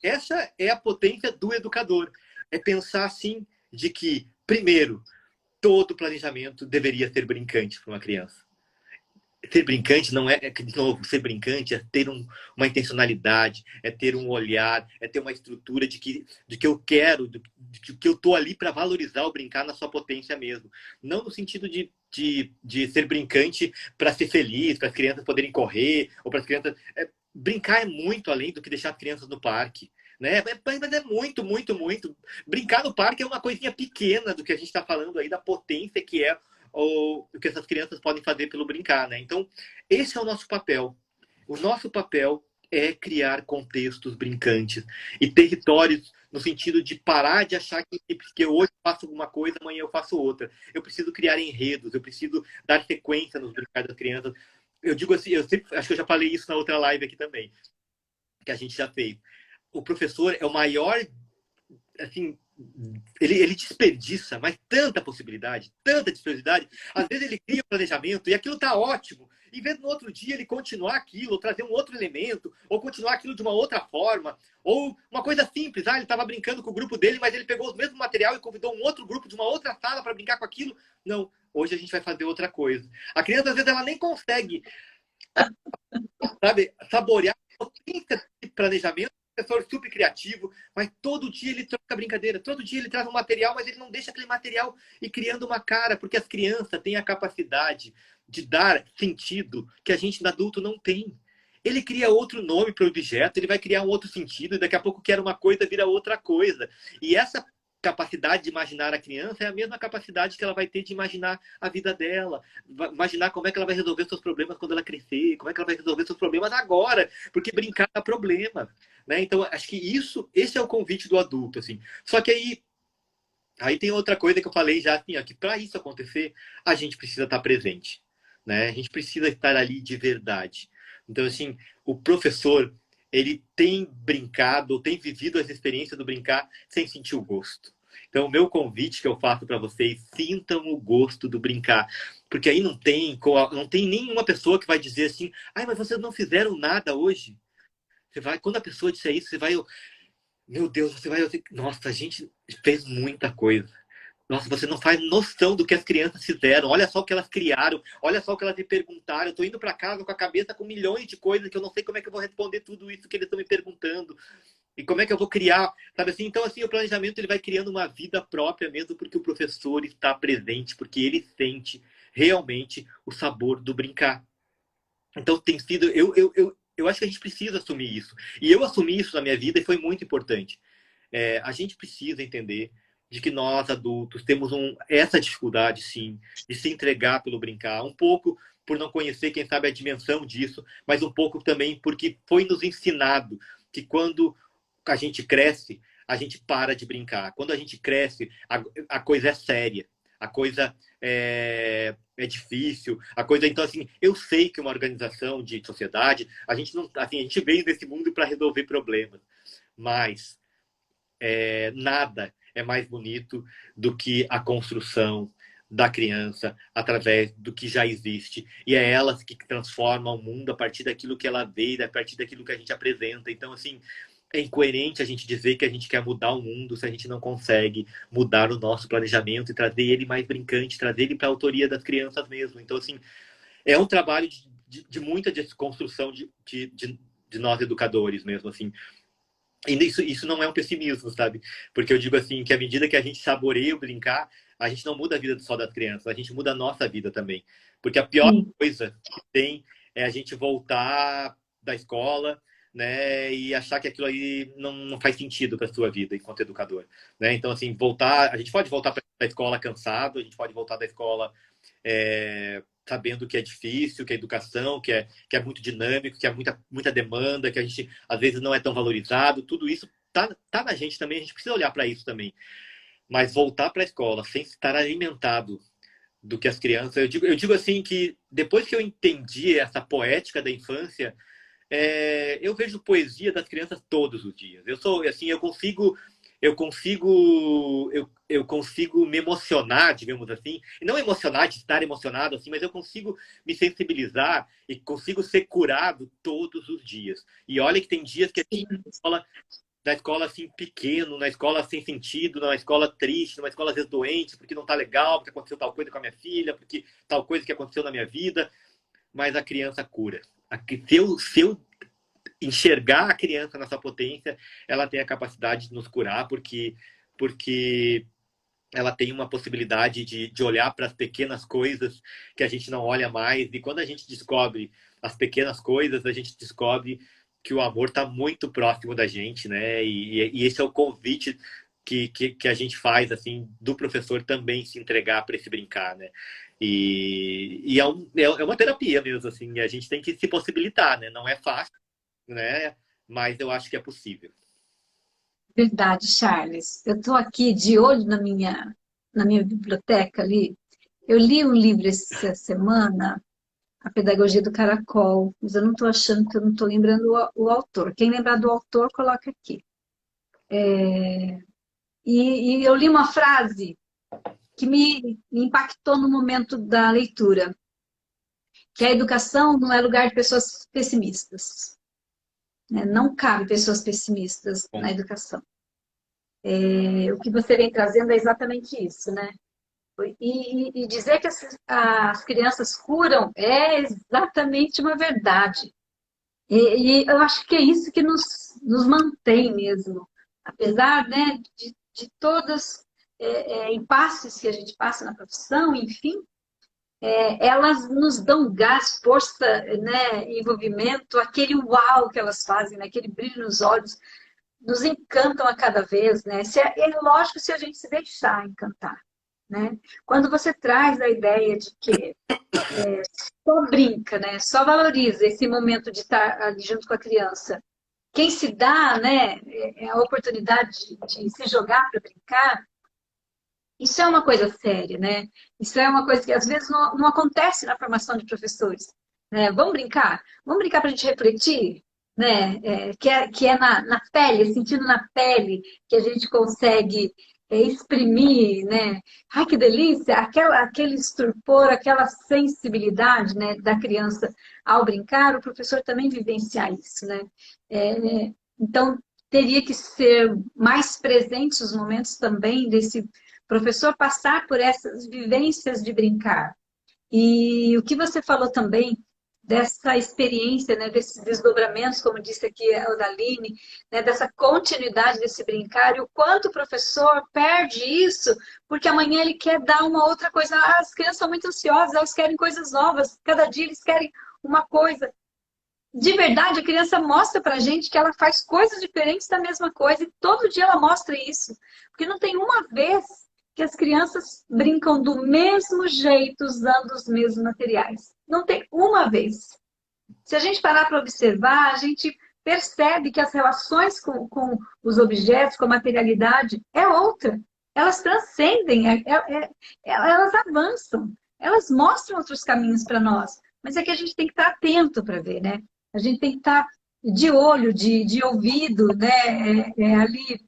essa é a potência do educador, é pensar, assim, de que, primeiro, todo planejamento deveria ser brincante para uma criança. Ser brincante não de novo, ser brincante é ter uma intencionalidade, é ter um olhar, é ter uma estrutura de que eu quero, de que eu estou ali para valorizar o brincar na sua potência mesmo. Não no sentido de ser brincante para ser feliz, para as crianças poderem correr, ou para as crianças. Brincar é muito além do que deixar as crianças no parque. Né? Mas é muito, muito, muito. Brincar no parque é uma coisinha pequena do que a gente está falando aí, da potência que é o que essas crianças podem fazer pelo brincar, né? Então, esse é o nosso papel. O nosso papel é criar contextos brincantes e territórios no sentido de parar de achar que hoje eu faço alguma coisa, amanhã eu faço outra. Eu preciso criar enredos, eu preciso dar sequência nos brincar das crianças. Eu digo assim, acho que eu já falei isso na outra live aqui também, que a gente já fez. O professor é o maior, assim, ele desperdiça, mas tanta possibilidade, tanta possibilidade. Às vezes ele cria um planejamento e aquilo está ótimo. Em vez de no outro dia ele continuar aquilo, ou trazer um outro elemento, ou continuar aquilo de uma outra forma, ou uma coisa simples. Ele estava brincando com o grupo dele, mas ele pegou o mesmo material e convidou um outro grupo de uma outra sala para brincar com aquilo. Não, hoje a gente vai fazer outra coisa. A criança, às vezes, ela nem consegue, sabe, saborear a potência de planejamento. Professor super criativo, mas todo dia ele troca brincadeira, todo dia ele traz um material, mas ele não deixa aquele material ir criando uma cara, porque as crianças têm a capacidade de dar sentido que a gente adulto não tem. Ele cria outro nome para o objeto, ele vai criar um outro sentido, e daqui a pouco que era uma coisa vira outra coisa. E essa capacidade de imaginar a criança é a mesma capacidade que ela vai ter de imaginar a vida dela, imaginar como é que ela vai resolver seus problemas quando ela crescer, como é que ela vai resolver seus problemas agora, porque brincar dá problema, né? Então, acho que esse é o convite do adulto, assim. Só que aí tem outra coisa que eu falei já, assim, ó, que para isso acontecer, a gente precisa estar presente, né? A gente precisa estar ali de verdade. Então, assim, o professor, ele tem brincado, tem vivido as experiências do brincar sem sentir o gosto. Então, o meu convite que eu faço para vocês, sintam o gosto do brincar. Porque aí não tem nenhuma pessoa que vai dizer assim, mas vocês não fizeram nada hoje. Quando a pessoa disser isso, você vai, meu Deus, você vai, nossa, a gente fez muita coisa. Nossa, você não faz noção do que as crianças fizeram. Olha só o que elas criaram. Olha só o que elas me perguntaram. Eu tô indo para casa com a cabeça com milhões de coisas que eu não sei como é que eu vou responder tudo isso que eles estão me perguntando. E como é que eu vou criar, sabe assim? Então, assim, o planejamento ele vai criando uma vida própria mesmo porque o professor está presente, porque ele sente realmente o sabor do brincar. Então, tem sido... Eu acho que a gente precisa assumir isso. E eu assumi isso na minha vida e foi muito importante. A gente precisa entender de que nós, adultos, temos essa dificuldade, sim, de se entregar pelo brincar. Um pouco por não conhecer, quem sabe, a dimensão disso, mas um pouco também porque foi nos ensinado que quando a gente cresce, a gente para de brincar. Quando a gente cresce, a coisa é séria. A coisa é difícil. A coisa, então, assim, eu sei que uma organização de sociedade, a gente não, assim, a gente veio nesse mundo para resolver problemas, mas nada é mais bonito do que a construção da criança através do que já existe. E é elas que transformam o mundo a partir daquilo que ela vê, a partir daquilo que a gente apresenta. Então, assim, é incoerente a gente dizer que a gente quer mudar o mundo se a gente não consegue mudar o nosso planejamento e trazer ele mais brincante, trazer ele para a autoria das crianças mesmo. Então, assim, é um trabalho de muita desconstrução de nós educadores mesmo, assim. E isso não é um pessimismo, sabe? Porque eu digo assim, que à medida que a gente saboreia o brincar, a gente não muda a vida só das crianças, a gente muda a nossa vida também. Porque a pior coisa que tem é a gente voltar da escola, né, e achar que aquilo aí não faz sentido para a sua vida enquanto educador, né? Então, assim, a gente pode voltar da escola cansado, a gente pode voltar da escola sabendo que é difícil, que é educação, que é muito dinâmico, que é muita demanda, que a gente às vezes não é tão valorizado. Tudo isso tá na gente também, a gente precisa olhar para isso também. Mas voltar para a escola sem estar alimentado do que as crianças. Eu digo assim que depois que eu entendi essa poética da infância, eu vejo poesia das crianças todos os dias. Eu sou assim, eu consigo me emocionar, digamos assim, e não emocionar de estar emocionado assim, mas eu consigo me sensibilizar e consigo ser curado todos os dias. E olha que tem dias que a gente na escola assim pequeno, na escola sem sentido, na escola triste, numa escola às vezes doente, porque não tá legal, porque aconteceu tal coisa com a minha filha, porque tal coisa que aconteceu na minha vida, mas a criança cura. Se eu enxergar a criança nessa potência, ela tem a capacidade de nos curar, porque ela tem uma possibilidade de olhar para as pequenas coisas que a gente não olha mais. E quando a gente descobre as pequenas coisas, a gente descobre que o amor está muito próximo da gente, né? E esse é o convite que a gente faz, assim, do professor também se entregar para esse brincar, né? É uma terapia mesmo, assim, a gente tem que se possibilitar, né? Não é fácil, né? Mas eu acho que é possível. Verdade, Charles. Eu estou aqui de olho na minha biblioteca ali. Eu li um livro essa semana, A Pedagogia do Caracol, mas eu não estou achando que eu não estou lembrando o autor. Quem lembrar do autor, coloca aqui. E eu li uma frase que me impactou no momento da leitura, que a educação não é lugar de pessoas pessimistas, né? Não cabe pessoas pessimistas Bom, na educação. O que você vem trazendo é exatamente isso, né? E dizer que as crianças curam é exatamente uma verdade. E eu acho que é isso que nos mantém mesmo. Apesar, né, de todos impasses que a gente passa na profissão, enfim, elas nos dão gás, força, né, envolvimento, aquele uau que elas fazem, né, aquele brilho nos olhos, nos encantam a cada vez, né? É lógico se a gente se deixar encantar, né? Quando você traz a ideia de que só brinca, né? Só valoriza esse momento de estar ali junto com a criança. Quem se dá, né, a oportunidade de se jogar para brincar, isso é uma coisa séria, né? Isso é uma coisa que às vezes não acontece na formação de professores. Né? Vamos brincar? Vamos brincar para a gente refletir? Né? Que é na pele, sentindo na pele, que a gente consegue exprimir, né? Ai, que delícia! Aquele estupor, aquela sensibilidade, né, da criança ao brincar, o professor também vivenciar isso, né? Então, teria que ser mais presentes os momentos também desse professor passar por essas vivências de brincar. E o que você falou também dessa experiência, né, desses desdobramentos, como disse aqui a Odaline, né, dessa continuidade desse brincar, e o quanto o professor perde isso, porque amanhã ele quer dar uma outra coisa. As crianças são muito ansiosas, elas querem coisas novas, cada dia eles querem uma coisa. De verdade, a criança mostra pra gente que ela faz coisas diferentes da mesma coisa, e todo dia ela mostra isso. Porque não tem uma vez que as crianças brincam do mesmo jeito, usando os mesmos materiais. Não tem uma vez. Se a gente parar para observar, a gente percebe que as relações com os objetos, com a materialidade, é outra. Elas transcendem, elas avançam, elas mostram outros caminhos para nós. Mas é que a gente tem que estar atento para ver, né? A gente tem que estar de olho, de ouvido, né? Ali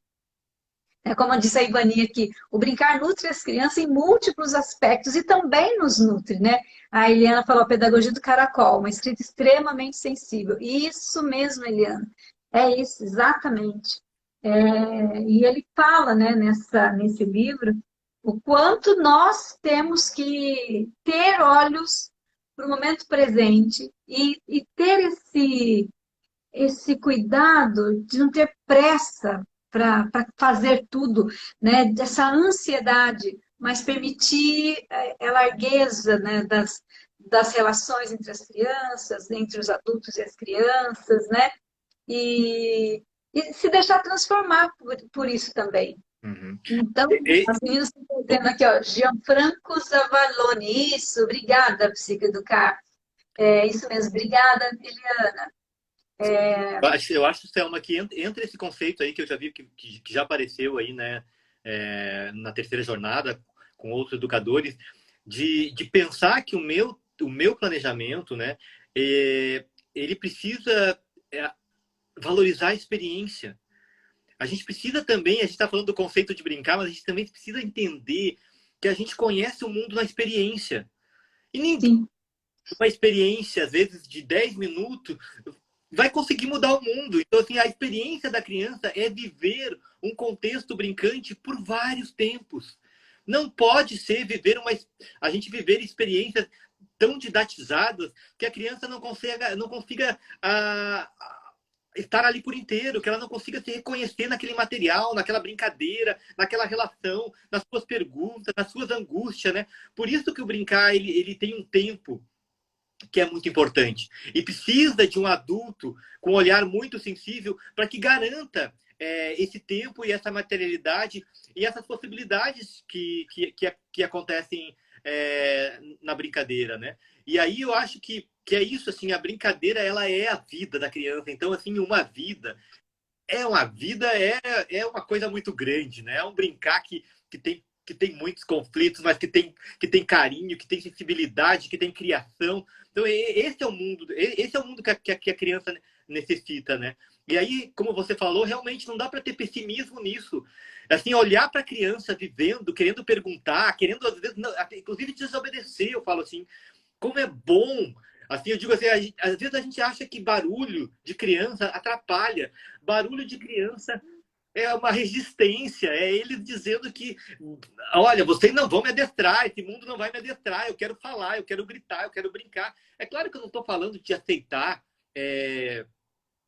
como disse a Ivani aqui, o brincar nutre as crianças em múltiplos aspectos e também nos nutre, né? A Eliana falou a pedagogia do caracol, uma escrita extremamente sensível. Isso mesmo, Eliana. É isso, exatamente. E ele fala, né, nesse livro, o quanto nós temos que ter olhos para o momento presente e ter esse cuidado de não ter pressa para fazer tudo, né? Dessa ansiedade, mas permitir a largueza, né? das relações entre as crianças, entre os adultos e as crianças, né? E se deixar transformar por isso também. Uhum. Então, E, as meninas estão dizendo aqui, ó, Gianfranco Zavaloni, isso, obrigada, Psicoeducar. Isso mesmo, obrigada, Eliana. eu acho, Selma, que entra esse conceito aí que eu já vi que já apareceu aí, né, na terceira jornada com outros educadores, de pensar que o meu planejamento, né, ele precisa valorizar a experiência. A gente precisa também, a gente está falando do conceito de brincar, mas a gente também precisa entender que a gente conhece o mundo na experiência. E ninguém, Sim. uma experiência, às vezes, de 10 minutos, vai conseguir mudar o mundo. Então, assim, a experiência da criança é viver um contexto brincante por vários tempos. Não pode ser a gente viver experiências tão didatizadas que a criança não consiga estar ali por inteiro, que ela não consiga se reconhecer naquele material, naquela brincadeira, naquela relação, nas suas perguntas, nas suas angústias, né? Por isso que o brincar, ele tem um tempo que é muito importante. E precisa de um adulto com um olhar muito sensível para que garanta esse tempo e essa materialidade e essas possibilidades que acontecem na brincadeira, né? E aí eu acho que é isso, assim, a brincadeira, ela é a vida da criança. Então, assim, uma vida é uma coisa muito grande, né? É um brincar que tem muitos conflitos, mas que tem carinho, que tem sensibilidade, que tem criação. Então, esse é o mundo que a criança necessita, né? E aí, como você falou, realmente não dá para ter pessimismo nisso. Assim, olhar para a criança vivendo, querendo perguntar, querendo, às vezes, inclusive desobedecer, eu falo assim, como é bom. Assim, eu digo assim, às vezes a gente acha que barulho de criança atrapalha. Barulho de criança é uma resistência, é eles dizendo que, olha, vocês não vão me adestrar, esse mundo não vai me adestrar, eu quero falar, eu quero gritar, eu quero brincar. É claro que eu não estou falando de aceitar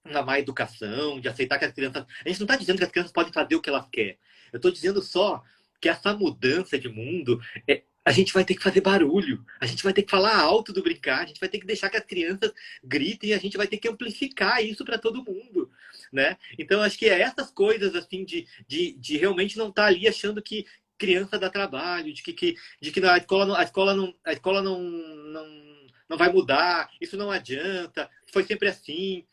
uma má educação, de aceitar que as crianças... A gente não está dizendo que as crianças podem fazer o que elas querem. Eu estou dizendo só que essa mudança de mundo, a gente vai ter que fazer barulho, a gente vai ter que falar alto do brincar, a gente vai ter que deixar que as crianças gritem e a gente vai ter que amplificar isso para todo mundo, né? Então, acho que é essas coisas, assim, de realmente não estar ali achando que criança dá trabalho, de que a escola não vai mudar, isso não adianta, foi sempre assim,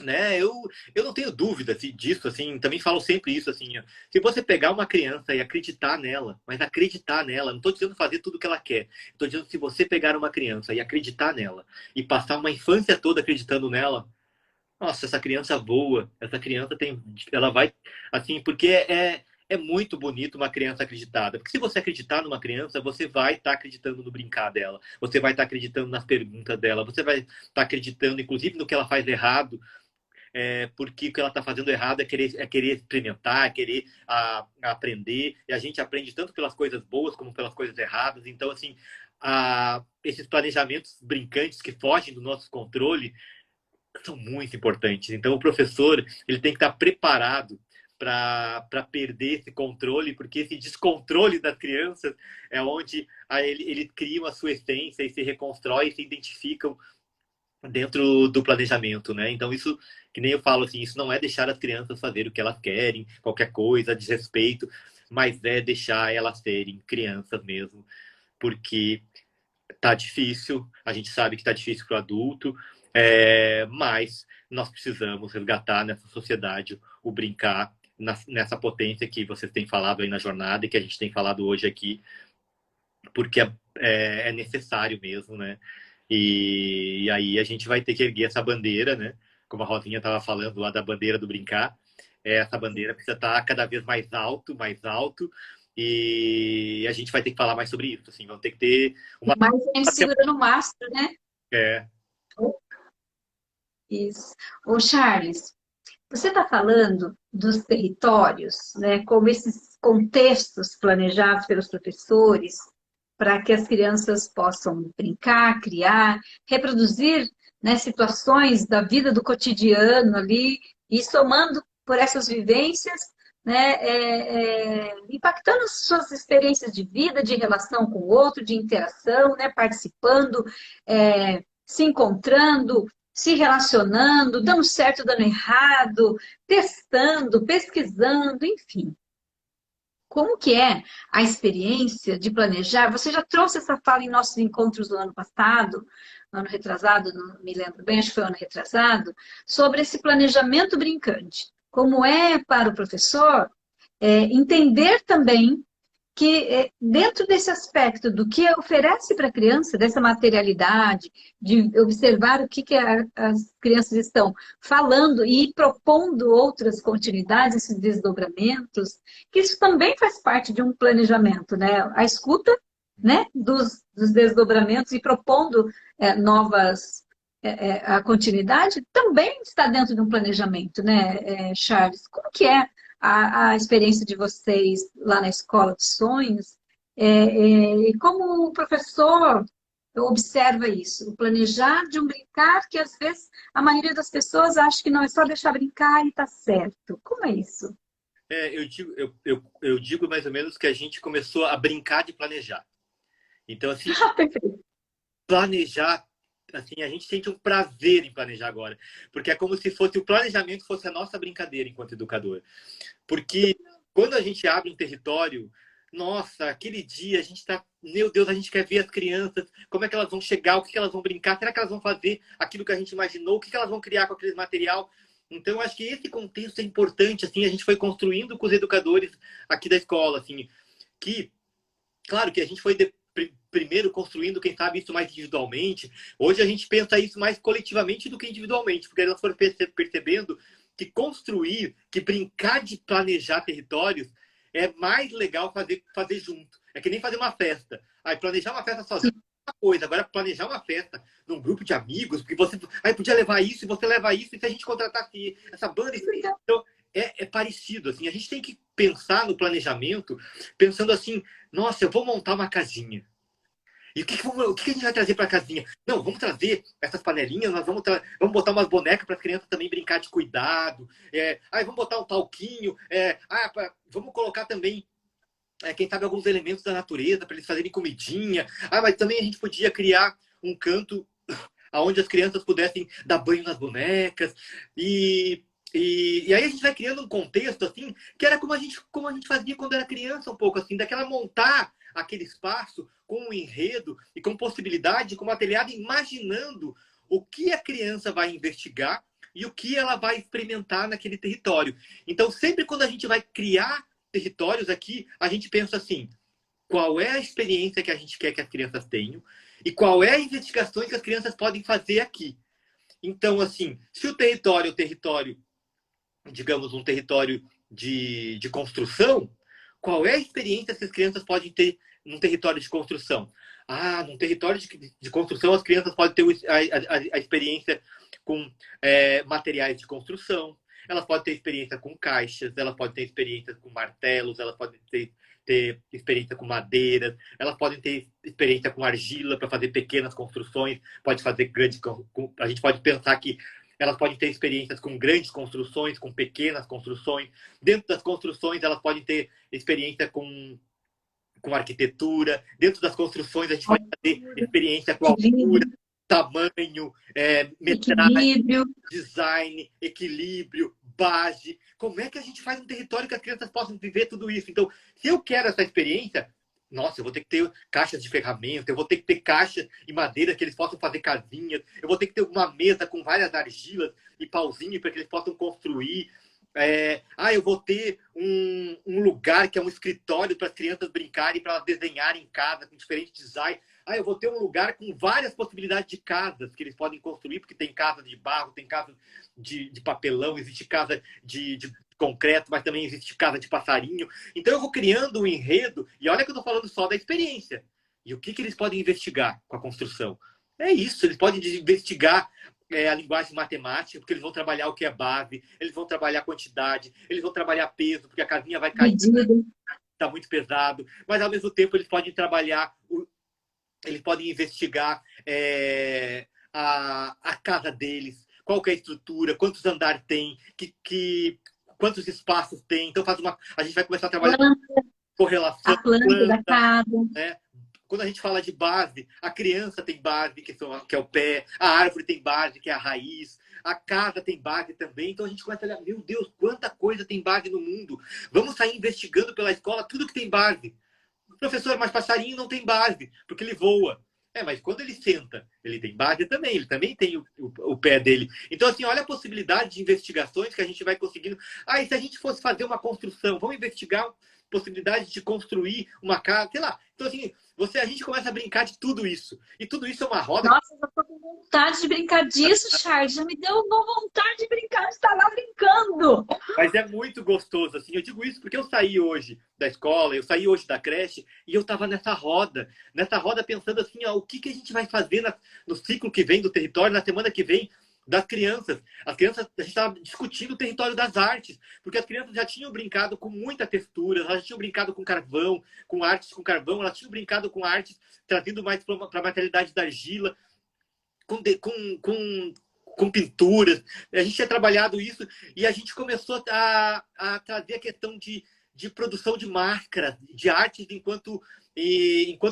né? Eu não tenho dúvida disso, assim, também falo sempre isso, assim, ó. Se você pegar uma criança e acreditar nela, mas acreditar nela, não estou dizendo fazer tudo o que ela quer, estou dizendo se você pegar uma criança e acreditar nela, e passar uma infância toda acreditando nela, nossa, essa criança voa, ela vai, assim, porque é muito bonito uma criança acreditada. Porque se você acreditar numa criança, você vai estar acreditando no brincar dela, você vai estar acreditando nas perguntas dela, você vai estar acreditando, inclusive, no que ela faz errado, porque o que ela está fazendo errado é querer experimentar, é querer aprender. E a gente aprende tanto pelas coisas boas como pelas coisas erradas. Então, assim, esses planejamentos brincantes que fogem do nosso controle são muito importantes. Então, o professor ele tem que estar preparado para perder esse controle, porque esse descontrole das crianças é onde ele cria a sua essência e se reconstrói e se identificam dentro do planejamento, né? Então, isso, que nem eu falo assim, isso não é deixar as crianças fazer o que elas querem, qualquer coisa, desrespeito, mas é deixar elas serem crianças mesmo, porque tá difícil, a gente sabe que tá difícil para o adulto, mas nós precisamos resgatar nessa sociedade o brincar nessa potência que vocês têm falado aí na jornada e que a gente tem falado hoje aqui, porque é necessário mesmo, né? E aí a gente vai ter que erguer essa bandeira, né? Como a Rosinha estava falando lá da bandeira do brincar, essa bandeira precisa estar cada vez mais alto, e a gente vai ter que falar mais sobre isso, assim, vamos ter que ter uma... Mais gente segurando o mastro, né? É, Isso. Ô, Charles, você está falando dos territórios, né? Como esses contextos planejados pelos professores para que as crianças possam brincar, criar, reproduzir, né, situações da vida do cotidiano ali, e somando por essas vivências, né, impactando as suas experiências de vida, de relação com o outro, de interação, né, participando, se encontrando, se relacionando, dando certo, dando errado, testando, pesquisando, enfim. Como que é a experiência de planejar? Você já trouxe essa fala em nossos encontros do ano passado, no ano retrasado, não me lembro bem, acho que foi o ano retrasado, sobre esse planejamento brincante. Como é para o professor entender também que dentro desse aspecto do que oferece para a criança, dessa materialidade, de observar o que as crianças estão falando e propondo outras continuidades, esses desdobramentos, que isso também faz parte de um planejamento, né? A escuta, né, dos desdobramentos e propondo novas a continuidade também está dentro de um planejamento, né, Charles? Como que é a experiência de vocês lá na Escola dos Sonhos? E como o professor observa isso? O planejar de um brincar que, às vezes, a maioria das pessoas acha que não é só deixar brincar e tá certo. Como é isso? Eu digo mais ou menos que a gente começou a brincar de planejar. Então, assim, Perfeito. planejar, assim, a gente sente um prazer em planejar agora. Porque é como se fosse o planejamento fosse a nossa brincadeira enquanto educador. Porque quando a gente abre um território, nossa, aquele dia a gente está, meu Deus, a gente quer ver as crianças, como é que elas vão chegar, o que elas vão brincar, será que elas vão fazer aquilo que a gente imaginou, o que elas vão criar com aquele material? Então, eu acho que esse contexto é importante, assim, a gente foi construindo com os educadores aqui da escola, assim, que, claro que a gente foi primeiro construindo, quem sabe, isso mais individualmente. Hoje a gente pensa isso mais coletivamente do que individualmente, porque elas foram percebendo que construir, que brincar de planejar territórios é mais legal fazer junto. É que nem fazer uma festa. Aí planejar uma festa sozinho é uma coisa. Agora planejar uma festa num grupo de amigos, porque você aí podia levar isso e você leva isso, e se a gente contratasse essa banda, então é parecido assim. A gente tem que pensar no planejamento, pensando assim, nossa, eu vou montar uma casinha. E o que a gente vai trazer para a casinha? Não, vamos trazer essas panelinhas, nós vamos botar umas bonecas para as crianças também brincar de cuidado. Vamos botar um talquinho. Vamos colocar também, quem sabe, alguns elementos da natureza para eles fazerem comidinha. Mas também a gente podia criar um canto onde as crianças pudessem dar banho nas bonecas. E aí a gente vai criando um contexto assim, que era como a gente fazia quando era criança, um pouco assim, daquela montar aquele espaço com um enredo e com possibilidade, com material, imaginando o que a criança vai investigar e o que ela vai experimentar naquele território. Então, sempre quando a gente vai criar territórios aqui, a gente pensa assim, qual é a experiência que a gente quer que as crianças tenham e qual é a investigação que as crianças podem fazer aqui. Então, assim, se o território é o território, digamos, um território de construção, qual é a experiência que as crianças podem ter num território de construção? Num território de construção, as crianças podem ter a experiência com materiais de construção, elas podem ter experiência com caixas, elas podem ter experiência com martelos, elas podem ter experiência com madeiras, elas podem ter experiência com argila para fazer pequenas construções, pode fazer grandes. A gente pode pensar que elas podem ter experiências com grandes construções, com pequenas construções. Dentro das construções, elas podem ter experiência com arquitetura. Dentro das construções, a gente pode ter experiência com altura, tamanho, metragem, design, equilíbrio, base. Como é que a gente faz um território que as crianças possam viver tudo isso? Então, se eu quero essa experiência, nossa, eu vou ter que ter caixas de ferramentas, eu vou ter que ter caixas e madeira que eles possam fazer casinhas, eu vou ter que ter uma mesa com várias argilas e pauzinhos para que eles possam construir. Eu vou ter um lugar que é um escritório para as crianças brincarem, para elas desenharem em casa, com diferentes designs. Eu vou ter um lugar com várias possibilidades de casas que eles podem construir, porque tem casa de barro, tem casa de papelão, existe casa de concreto, mas também existe casa de passarinho. Então eu vou criando um enredo, e olha que eu estou falando só da experiência. E o que eles podem investigar com a construção? É isso, eles podem investigar a linguagem matemática, porque eles vão trabalhar o que é base, eles vão trabalhar quantidade, eles vão trabalhar peso, porque a casinha vai cair, está muito pesado, mas ao mesmo tempo eles podem trabalhar, eles podem investigar a casa deles, qual que é a estrutura, quantos andares tem, quantos espaços tem. Então a gente vai começar a trabalhar correlação, a planta da casa. Né? Quando a gente fala de base, a criança tem base, que é o pé, a árvore tem base, que é a raiz, a casa tem base também. Então a gente começa a olhar, meu Deus, quanta coisa tem base no mundo. Vamos sair investigando pela escola tudo que tem base. Professor, mas passarinho não tem base, porque ele voa. Mas quando ele senta, ele tem base também, ele também tem o pé dele. Então, assim, olha a possibilidade de investigações que a gente vai conseguindo. E se a gente fosse fazer uma construção, vamos investigar possibilidade de construir uma casa, sei lá. Então, assim, a gente começa a brincar de tudo isso. E tudo isso é uma roda. Nossa, eu tô com vontade de brincar disso, Charles. Já me deu uma vontade de brincar, de estar lá brincando. Mas é muito gostoso, assim. Eu digo isso porque eu saí hoje da escola, eu saí hoje da creche e eu estava nessa roda pensando assim, ó, o que a gente vai fazer no ciclo que vem do território, na semana que vem das crianças. As crianças, a gente estava discutindo o território das artes, porque as crianças já tinham brincado com muita textura, elas já tinham brincado com carvão, com artes com carvão, elas tinham brincado com artes trazendo mais para a materialidade da argila, com pinturas. A gente tinha trabalhado isso e a gente começou a trazer a questão de produção de máscaras, de artes enquanto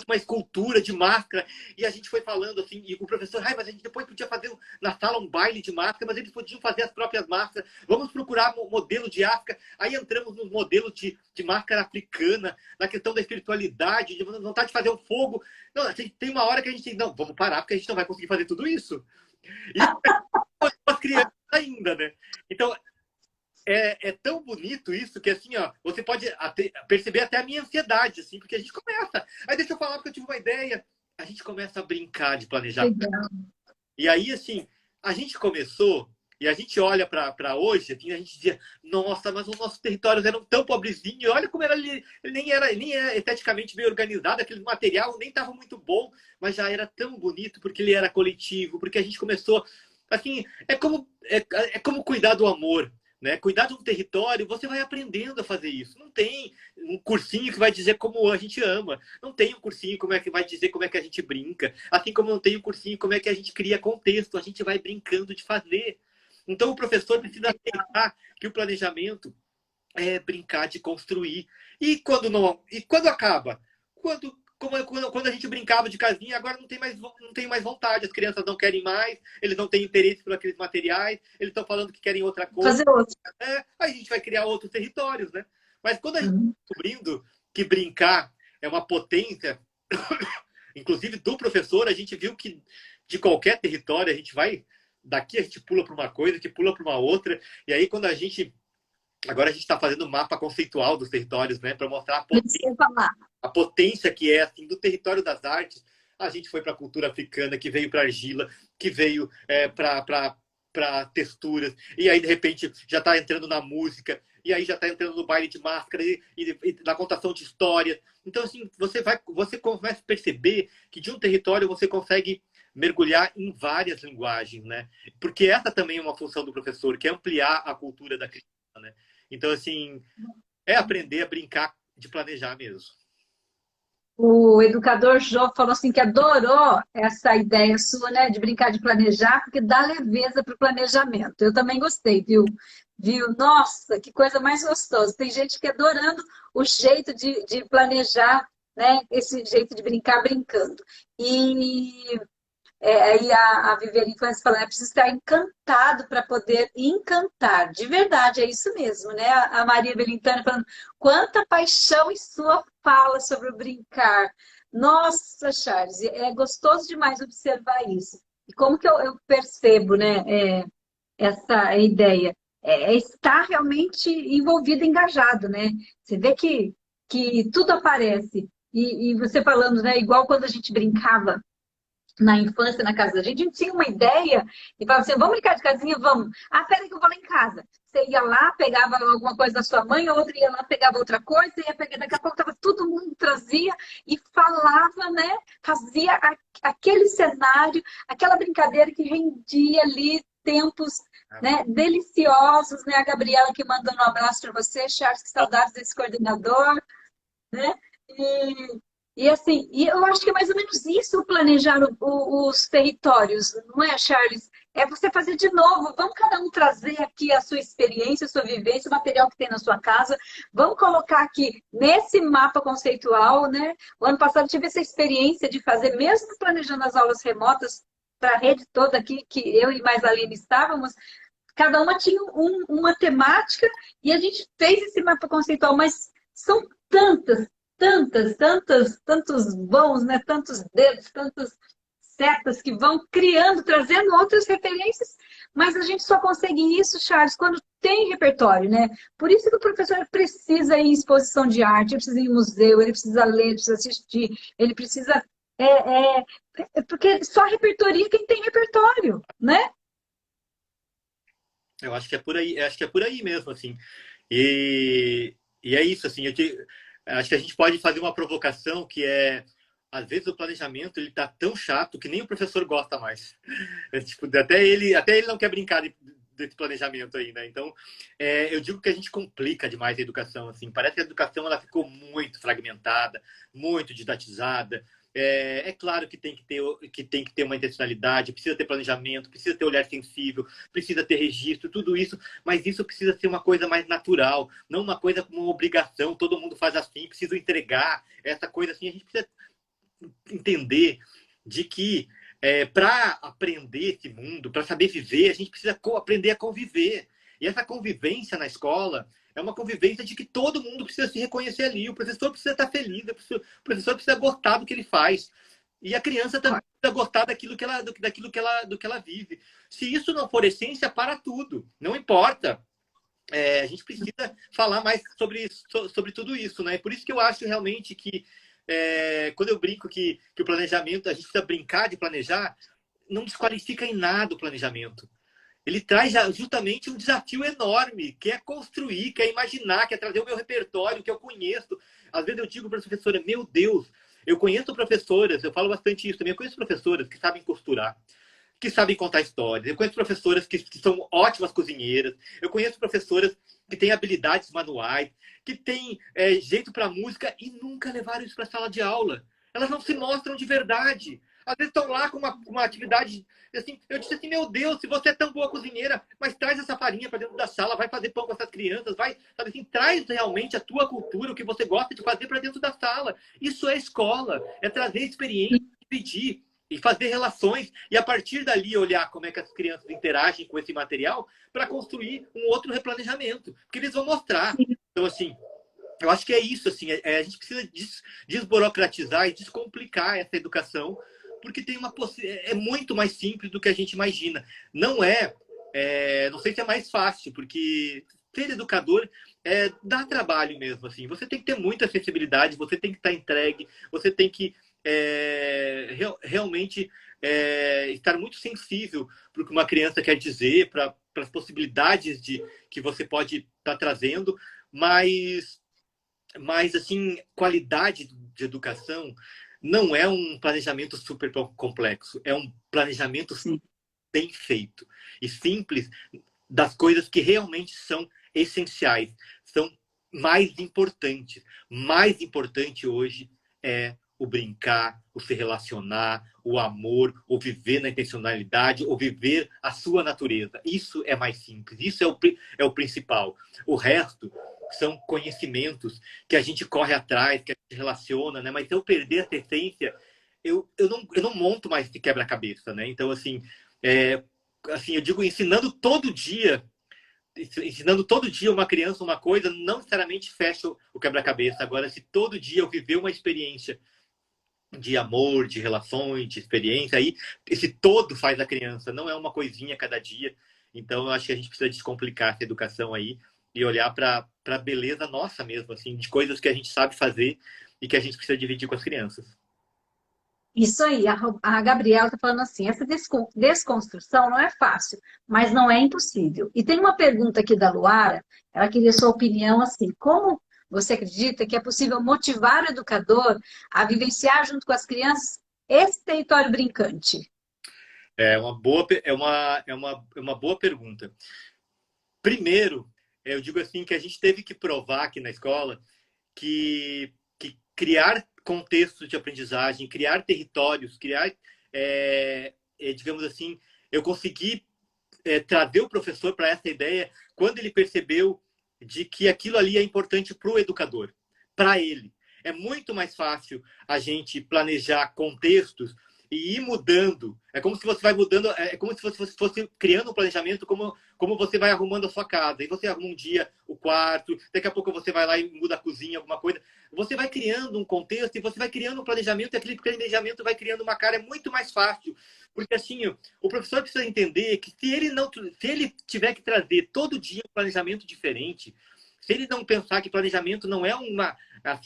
uma escultura de máscara. E a gente foi falando assim, e o professor, mas a gente depois podia fazer na sala um baile de máscara, mas eles podiam fazer as próprias máscaras. Vamos procurar modelo de África. Aí entramos nos modelos de máscara africana, na questão da espiritualidade, de vontade de fazer um fogo. Não, tem uma hora que a gente tem, não, vamos parar, porque a gente não vai conseguir fazer tudo isso. E as crianças ainda, né? Então, é tão bonito isso que, assim, ó, você pode perceber até a minha ansiedade, assim, porque a gente começa. Aí deixa eu falar porque eu tive uma ideia. A gente começa a brincar de planejar. Legal. E aí, assim, a gente começou e a gente olha para hoje, assim, a gente dizia, nossa, mas os nossos territórios eram tão pobrezinhos, olha como era ele nem era esteticamente bem organizado, aquele material nem estava muito bom, mas já era tão bonito porque ele era coletivo, porque a gente começou, assim, é como cuidar do amor, né? Cuidar de um território, você vai aprendendo a fazer isso. Não tem um cursinho que vai dizer como a gente ama. Não tem um cursinho como é que vai dizer como é que a gente brinca. Assim como não tem um cursinho como é que a gente cria contexto. A gente vai brincando de fazer. Então o professor precisa aceitar que o planejamento é brincar de construir. E quando acaba? Quando a gente brincava de casinha, agora não tem mais vontade. As crianças não querem mais, eles não têm interesse por aqueles materiais, eles estão falando que querem outra coisa. Fazer outro. Aí a gente vai criar outros territórios, né? Mas quando a gente está descobrindo que brincar é uma potência, inclusive do professor, a gente viu que de qualquer território a gente vai, daqui a gente pula para uma coisa, que pula para uma outra, e aí quando agora a gente está fazendo um mapa conceitual dos territórios, né, para mostrar a potência que é assim do território das artes. A gente foi para a cultura africana, que veio para argila, que veio para texturas, e aí de repente já está entrando na música, e aí já está entrando no baile de máscara e na contação de histórias. Então assim, você começa a perceber que de um território você consegue mergulhar em várias linguagens, né? Porque essa também é uma função do professor, que é ampliar a cultura da criança, né? Então assim, é aprender a brincar de planejar mesmo. O educador Jô falou assim que adorou essa ideia sua, né, de brincar de planejar, porque dá leveza para o planejamento. Eu também gostei, viu? Nossa, que coisa mais gostosa. Tem gente que adorando o jeito de planejar, né, esse jeito de brincar brincando. E aí a Viver Infância falando, é preciso estar encantado para poder encantar. De verdade, é isso mesmo, né? A Maria Belintani falando, quanta paixão em sua fala sobre o brincar. Nossa, Charles, é gostoso demais observar isso. E como que eu percebo, né, essa ideia? É estar realmente envolvido, engajado, né? Você vê que tudo aparece. E você falando, né, igual quando a gente brincava na infância, na casa da gente, a gente tinha uma ideia e falava assim, vamos brincar de casinha? Vamos. Ah, peraí que eu vou lá em casa. Você ia lá, pegava alguma coisa da sua mãe, a outra ia lá, pegava outra coisa, ia pegar, daqui a pouco tava, todo mundo trazia e falava, né? Fazia aquele cenário, aquela brincadeira que rendia ali tempos, né, deliciosos, né? A Gabriela que mandando um abraço para você, Charles, que saudades desse coordenador, né? E assim, e eu acho que é mais ou menos isso planejar os territórios, não é, Charles? É você fazer de novo. Vamos cada um trazer aqui a sua experiência, a sua vivência, o material que tem na sua casa. Vamos colocar aqui nesse mapa conceitual, né? O ano passado eu tive essa experiência de fazer, mesmo planejando as aulas remotas para a rede toda aqui, que eu e mais a Aline estávamos, cada uma tinha uma temática e a gente fez esse mapa conceitual, mas são tantos bons, né? Tantos dedos, tantos setas que vão criando, trazendo outras referências, mas a gente só consegue isso, Charles, quando tem repertório, né? Por isso que o professor precisa ir em exposição de arte, ele precisa ir em museu, ele precisa ler, ele precisa assistir, ele precisa... porque só repertoria quem tem repertório, né? Eu acho que é por aí, eu acho que é por aí mesmo, assim. E é isso, assim, acho que a gente pode fazer uma provocação que é, às vezes o planejamento ele tá tão chato que nem o professor gosta mais. Tipo, até ele não quer brincar desse planejamento aí, né? Então, eu digo que a gente complica demais a educação, assim. Parece que a educação ela ficou muito fragmentada, muito didatizada. É claro que tem que ter uma intencionalidade, precisa ter planejamento, precisa ter olhar sensível, precisa ter registro, tudo isso, mas isso precisa ser uma coisa mais natural, não uma coisa como uma obrigação, todo mundo faz assim, precisa entregar, essa coisa assim, a gente precisa entender de que para aprender esse mundo, para saber viver, a gente precisa aprender a conviver. E essa convivência na escola é uma convivência de que todo mundo precisa se reconhecer ali. O professor precisa estar feliz, o professor precisa gostar do que ele faz. E a criança também precisa gostar do que ela vive. Se isso não for essência, para tudo. Não importa. A gente precisa falar mais sobre tudo isso, né? Por isso que eu acho realmente que quando eu brinco que o planejamento, a gente precisa brincar de planejar, não desqualifica em nada o planejamento. Ele traz justamente um desafio enorme, que é construir, que é imaginar, que é trazer o meu repertório, que eu conheço. Às vezes eu digo para a professora, meu Deus, eu conheço professoras, eu falo bastante isso também, eu conheço professoras que sabem costurar, que sabem contar histórias. Eu conheço professoras que são ótimas cozinheiras. Eu conheço professoras que têm habilidades manuais, que têm jeito para música e nunca levaram isso para a sala de aula. Elas não se mostram de verdade. Às vezes estão lá com uma atividade assim. Eu disse assim, meu Deus, se você é tão boa cozinheira, mas traz essa farinha para dentro da sala, vai fazer pão com essas crianças, vai, sabe assim, traz realmente a tua cultura, o que você gosta de fazer para dentro da sala. Isso é escola, é trazer experiência, dividir e fazer relações e a partir dali olhar como é que as crianças interagem com esse material para construir um outro replanejamento, porque eles vão mostrar. Então, assim, eu acho que é isso, assim, a gente precisa desburocratizar e descomplicar essa educação, porque tem é muito mais simples do que a gente imagina. Não não sei se é mais fácil, porque ser educador dá trabalho mesmo, assim. Você tem que ter muita sensibilidade, você tem que estar entregue, você tem que realmente estar muito sensível para o que uma criança quer dizer, para as possibilidades que você pode estar trazendo, mas assim, qualidade de educação não é um planejamento super complexo, é um planejamento bem feito e simples das coisas que realmente são essenciais, são mais importantes. Mais importante hoje é o brincar, o se relacionar, o amor, o viver na intencionalidade, o viver a sua natureza. Isso é mais simples, isso é o principal. O resto são conhecimentos que a gente corre atrás, que a gente relaciona, né? Mas se eu perder essa essência, eu não monto mais esse quebra-cabeça, né? Então, assim, eu digo, ensinando todo dia uma criança uma coisa, não necessariamente fecha o quebra-cabeça. Agora, se todo dia eu viver uma experiência de amor, de relações, de experiência, aí esse todo faz a criança, não é uma coisinha a cada dia. Então, eu acho que a gente precisa descomplicar essa educação aí e olhar para a beleza nossa mesmo, assim, de coisas que a gente sabe fazer e que a gente precisa dividir com as crianças. Isso aí, a Gabriela está falando assim, essa desconstrução não é fácil, mas não é impossível. E tem uma pergunta aqui da Luara, ela queria sua opinião assim, como você acredita que é possível motivar o educador a vivenciar junto com as crianças esse território brincante? É uma boa pergunta. Primeiro, eu digo assim que a gente teve que provar aqui na escola que criar contextos de aprendizagem, criar territórios, digamos assim, eu consegui trazer o professor para essa ideia quando ele percebeu de que aquilo ali é importante para o educador, para ele. É muito mais fácil a gente planejar contextos e ir mudando. É como se você vai mudando, é como se você fosse criando um planejamento, como você vai arrumando a sua casa. E você arruma um dia o quarto, daqui a pouco você vai lá e muda a cozinha, alguma coisa. Você vai criando um contexto e você vai criando um planejamento, e aquele planejamento vai criando uma cara. É muito mais fácil. Porque assim, o professor precisa entender que se ele tiver que trazer todo dia um planejamento diferente, se ele não pensar que planejamento não é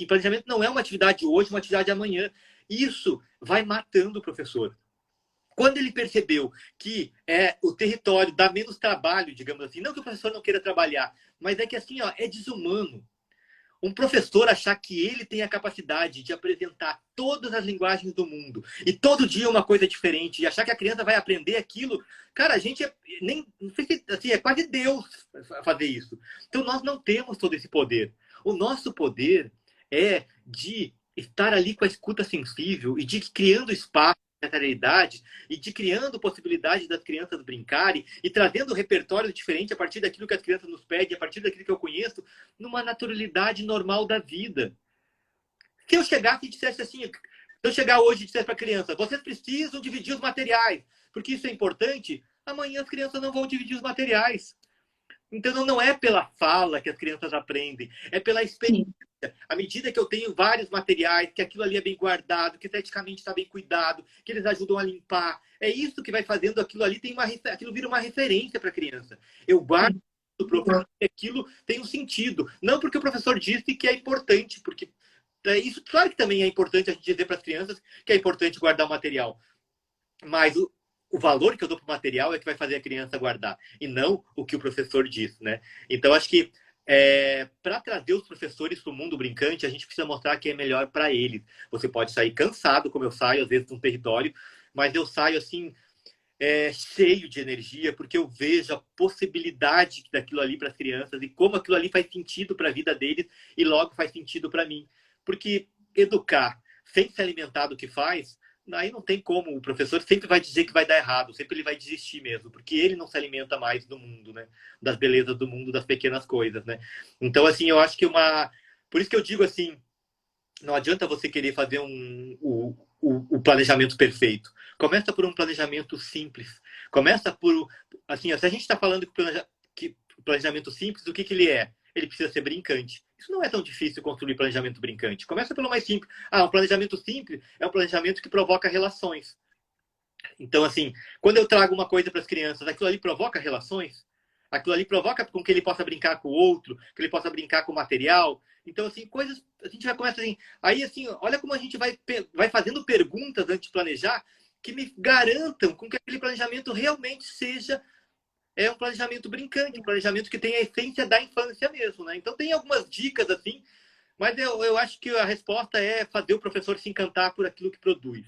planejamento não é uma atividade hoje, uma atividade amanhã, isso vai matando o professor. Quando ele percebeu que o território dá menos trabalho, digamos assim, não que o professor não queira trabalhar, mas é que assim, ó, é desumano. Um professor achar que ele tem a capacidade de apresentar todas as linguagens do mundo e todo dia uma coisa diferente e achar que a criança vai aprender aquilo, cara, a gente não sei se, assim, é quase Deus fazer isso. Então nós não temos todo esse poder. O nosso poder é de estar ali com a escuta sensível e de criando espaço nessa realidade e de criando possibilidade das crianças brincarem e trazendo repertório diferente a partir daquilo que as crianças nos pedem, a partir daquilo que eu conheço, numa naturalidade normal da vida. Se eu chegasse e dissesse assim, se eu chegar hoje e dissesse para a criança, vocês precisam dividir os materiais, porque isso é importante, amanhã as crianças não vão dividir os materiais. Então não é pela fala que as crianças aprendem, é pela experiência. À medida que eu tenho vários materiais, que aquilo ali é bem guardado, que esteticamente está bem cuidado, que eles ajudam a limpar, é isso que vai fazendo aquilo ali, aquilo vira uma referência para a criança. Eu guardo do professor e aquilo tem um sentido. Não porque o professor disse que é importante, porque isso, claro que também é importante a gente dizer para as crianças que é importante guardar o material. Mas o valor que eu dou para o material é que vai fazer a criança guardar, e não o que o professor diz, né? Então, acho que para trazer os professores para o mundo brincante, a gente precisa mostrar que é melhor para eles. Você pode sair cansado, como eu saio, às vezes, de um território, mas eu saio, assim, cheio de energia, porque eu vejo a possibilidade daquilo ali para as crianças e como aquilo ali faz sentido para a vida deles e logo faz sentido para mim. Porque educar sem se alimentar do que faz, aí não tem como. O professor sempre vai dizer que vai dar errado, sempre ele vai desistir mesmo, porque ele não se alimenta mais do mundo, né? Das belezas do mundo, das pequenas coisas, né? Então, assim, eu acho que por isso que eu digo assim, não adianta você querer fazer o planejamento perfeito. Começa por um planejamento simples. Começa por... Assim, se a gente está falando que planejamento simples, o que ele é? Ele precisa ser brincante. Isso não é tão difícil construir planejamento brincante. Começa pelo mais simples. Um planejamento simples é um planejamento que provoca relações. Então, assim, quando eu trago uma coisa para as crianças, aquilo ali provoca relações, aquilo ali provoca com que ele possa brincar com o outro, que ele possa brincar com o material. Então, assim, coisas, a gente vai começar assim, aí assim, olha como a gente vai fazendo perguntas antes de planejar que me garantam com que aquele planejamento realmente seja um planejamento brincante, um planejamento que tem a essência da infância mesmo, né? Então tem algumas dicas assim, mas eu acho que a resposta é fazer o professor se encantar por aquilo que produz.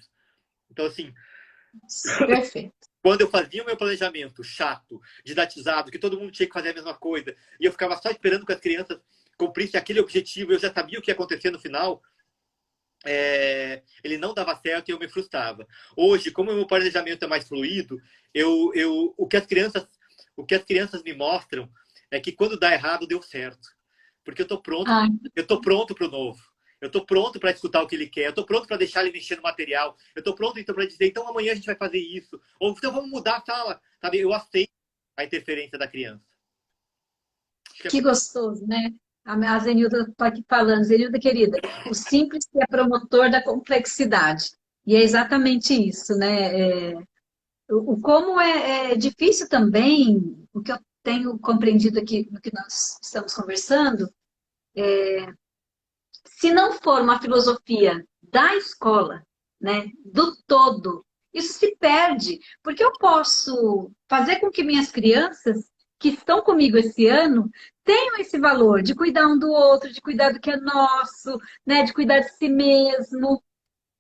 Então, assim, perfeito. Quando eu fazia o meu planejamento chato, didatizado, que todo mundo tinha que fazer a mesma coisa, e eu ficava só esperando que as crianças cumprissem aquele objetivo, eu já sabia o que ia acontecer no final, ele não dava certo e eu me frustrava. Hoje, como o meu planejamento é mais fluido, o que as crianças me mostram é que quando dá errado, deu certo. Porque eu tô pronto para o novo. Eu estou pronto para escutar o que ele quer. Eu estou pronto para deixar ele mexer no material. Eu estou pronto então para dizer, então amanhã a gente vai fazer isso. Ou então vamos mudar a sala. Sabe? Eu aceito a interferência da criança. Que gostoso, né? A Zenilda está aqui falando. Zenilda, querida, o simples é promotor da complexidade. E é exatamente isso, né? Como é difícil também, o que eu tenho compreendido aqui no que nós estamos conversando, se não for uma filosofia da escola, né, do todo, isso se perde, porque eu posso fazer com que minhas crianças que estão comigo esse ano tenham esse valor de cuidar um do outro, de cuidar do que é nosso, né, de cuidar de si mesmo.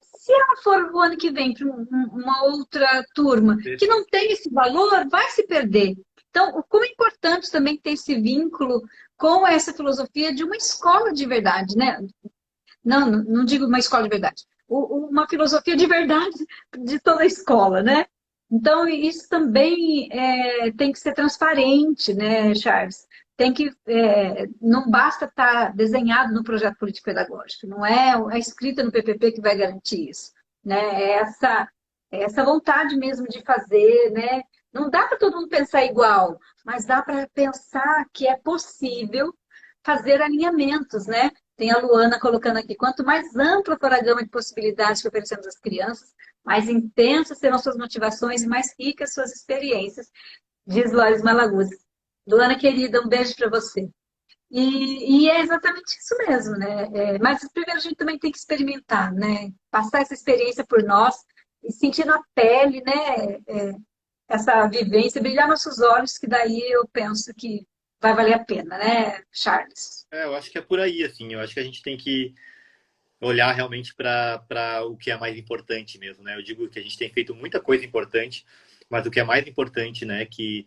Se ela for o ano que vem para uma outra turma que não tem esse valor, vai se perder. Então, como é importante também ter esse vínculo com essa filosofia de uma escola de verdade, né? Não digo uma escola de verdade, uma filosofia de verdade de toda a escola, né? Então, isso também tem que ser transparente, né, Charles? Não basta estar desenhado no projeto político-pedagógico, não é a escrita no PPP que vai garantir isso, né? É essa vontade mesmo de fazer, né? Não dá para todo mundo pensar igual, mas dá para pensar que é possível fazer alinhamentos, né? Tem a Luana colocando aqui, quanto mais ampla for a gama de possibilidades que oferecemos às crianças, mais intensas serão suas motivações e mais ricas suas experiências, diz Lois Malaguzzi. Luana querida, um beijo para você. E é exatamente isso mesmo, né? Mas primeiro a gente também tem que experimentar, né? Passar essa experiência por nós e sentir na pele, né? Essa vivência, brilhar nossos olhos, que daí eu penso que vai valer a pena, né, Charles? Eu acho que é por aí, assim. Eu acho que a gente tem que olhar realmente para o que é mais importante mesmo, né? Eu digo que a gente tem feito muita coisa importante, mas o que é mais importante, né, que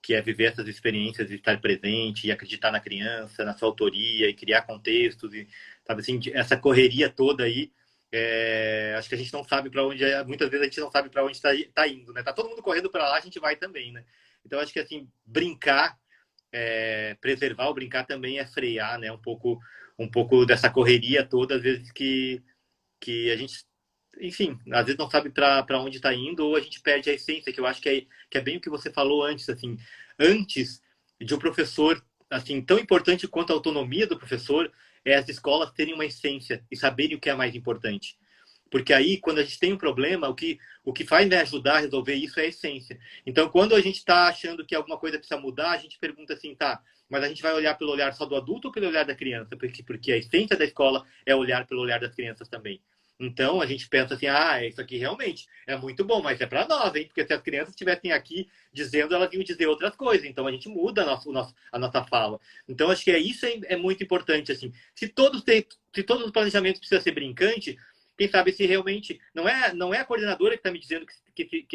é viver essas experiências, estar presente e acreditar na criança, na sua autoria e criar contextos e, sabe assim, essa correria toda aí, acho que a gente não sabe para onde, muitas vezes a gente não sabe para onde está indo, né? Tá todo mundo correndo para lá, a gente vai também, né? Então acho que assim, brincar, preservar o brincar também é frear, né? Um pouco dessa correria toda, às vezes que a gente, enfim, às vezes não sabe para onde está indo ou a gente perde a essência, que eu acho que é bem o que você falou antes, assim, antes de um professor, assim, tão importante quanto a autonomia do professor, é as escolas terem uma essência e saberem o que é mais importante. Porque aí, quando a gente tem um problema, o que faz me ajudar a resolver isso é a essência. Então, quando a gente está achando que alguma coisa precisa mudar, a gente pergunta assim, tá, mas a gente vai olhar pelo olhar só do adulto ou pelo olhar da criança? Porque a essência da escola é olhar pelo olhar das crianças também. Então, a gente pensa assim, isso aqui realmente é muito bom, mas é para nós, hein? Porque se as crianças estivessem aqui dizendo, elas iam dizer outras coisas. Então, a gente muda a nossa fala. Então, acho que isso é muito importante, assim. Se todos os planejamentos precisam ser brincantes, quem sabe se realmente não é a coordenadora que está me dizendo que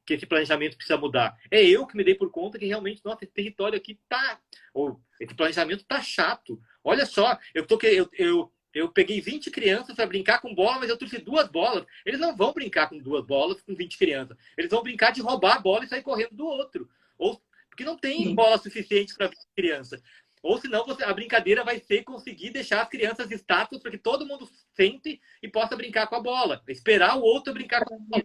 esse planejamento precisa mudar. É eu que me dei por conta que realmente, nossa, esse território aqui tá, ou esse planejamento tá chato. Olha só, eu peguei 20 crianças para brincar com bola, mas eu trouxe 2 bolas. Eles não vão brincar com 2 bolas com 20 crianças. Eles vão brincar de roubar a bola e sair correndo do outro. Ou porque não tem Sim. bola suficiente para 20 crianças. Ou senão a brincadeira vai ser conseguir deixar as crianças estátuas para que todo mundo sente e possa brincar com a bola. Esperar o outro brincar com a bola.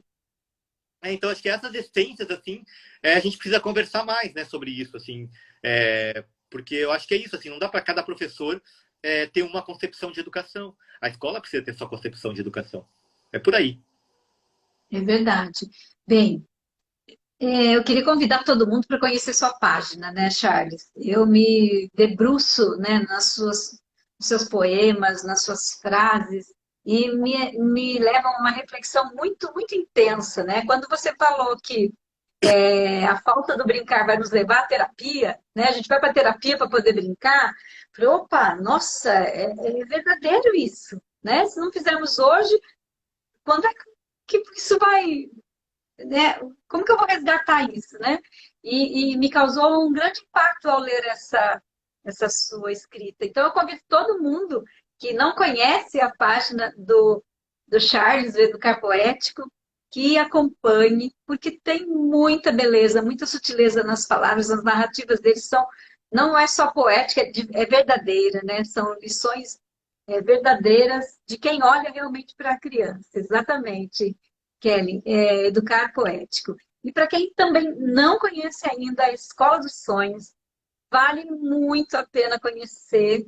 Então, acho que essas essências, assim, a gente precisa conversar mais, né, sobre isso, assim. Porque eu acho que é isso, assim, não dá para cada professor ter uma concepção de educação. A escola precisa ter sua concepção de educação. É por aí. É verdade. Bem, eu queria convidar todo mundo para conhecer sua página, né, Charles? Eu me debruço, né, nos seus poemas, nas suas frases, e me levam a uma reflexão muito, muito intensa, né? Quando você falou que a falta do brincar vai nos levar à terapia, né? A gente vai para a terapia para poder brincar. Falei, opa, nossa, é verdadeiro isso, né? Se não fizermos hoje, quando é que isso vai, né? Como que eu vou resgatar isso, né? E me causou um grande impacto ao ler essa sua escrita. Então, eu convido todo mundo que não conhece a página do Charles, do Educar Poético, que acompanhe, porque tem muita beleza, muita sutileza nas palavras, as narrativas deles são, não é só poética, é verdadeira, né? São lições verdadeiras de quem olha realmente para a criança, exatamente. Kelly, Educar Poético. E para quem também não conhece ainda a Escola dos Sonhos, vale muito a pena conhecer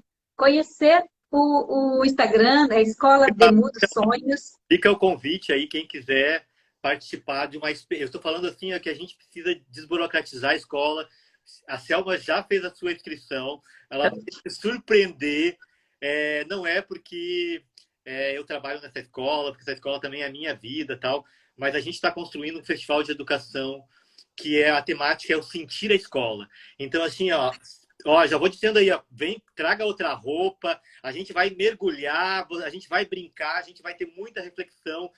o Instagram, a Escola Demu dos Sonhos. Fica o convite aí, quem quiser participar de uma experiência. Eu estou falando assim, que a gente precisa desburocratizar a escola. A Selma já fez a sua inscrição, ela vai se surpreender. Não é porque eu trabalho nessa escola, porque essa escola também é a minha vida, tal, mas a gente está construindo um festival de educação que a temática é o sentir a escola. Então, assim, já vou dizendo aí, vem, traga outra roupa, a gente vai mergulhar, a gente vai brincar, a gente vai ter muita reflexão.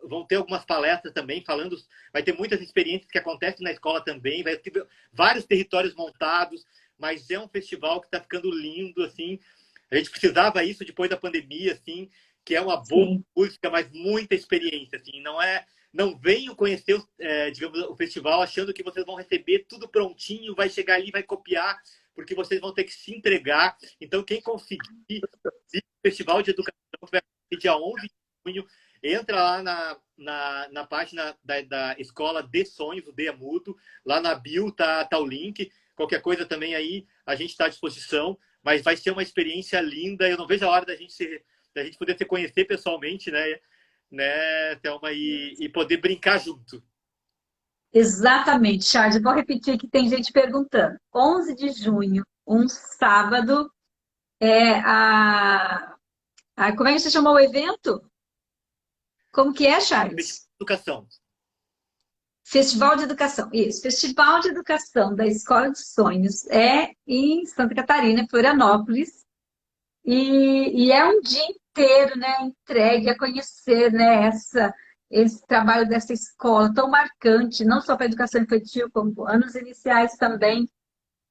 Vão ter algumas palestras também falando, vai ter muitas experiências que acontecem na escola também, vai ter vários territórios montados, mas é um festival que está ficando lindo, assim. A gente precisava isso depois da pandemia, assim, que é uma boa música, mas muita experiência, assim. Não venham conhecer, digamos, o festival achando que vocês vão receber tudo prontinho, vai chegar ali, vai copiar, porque vocês vão ter que se entregar. Então, quem conseguir ir no Festival de Educação, que vai ser dia 11 de junho, entra lá na página da Escola de Sonhos, o D é mudo. Lá na bio tá o link. Qualquer coisa também aí, a gente está à disposição. Mas vai ser uma experiência linda. Eu não vejo a hora da gente poder se conhecer pessoalmente, né, Thelma, e poder brincar junto. Exatamente, Charles. Eu vou repetir que tem gente perguntando. 11 de junho, um sábado, como é que você chamou o evento? Como que é, Charles? Educação. Festival de Educação. Isso, Festival de Educação da Escola de Sonhos. É em Santa Catarina, Florianópolis. E é um dia inteiro, né, entregue a conhecer, né, esse trabalho dessa escola tão marcante, não só para a educação infantil, como anos iniciais também.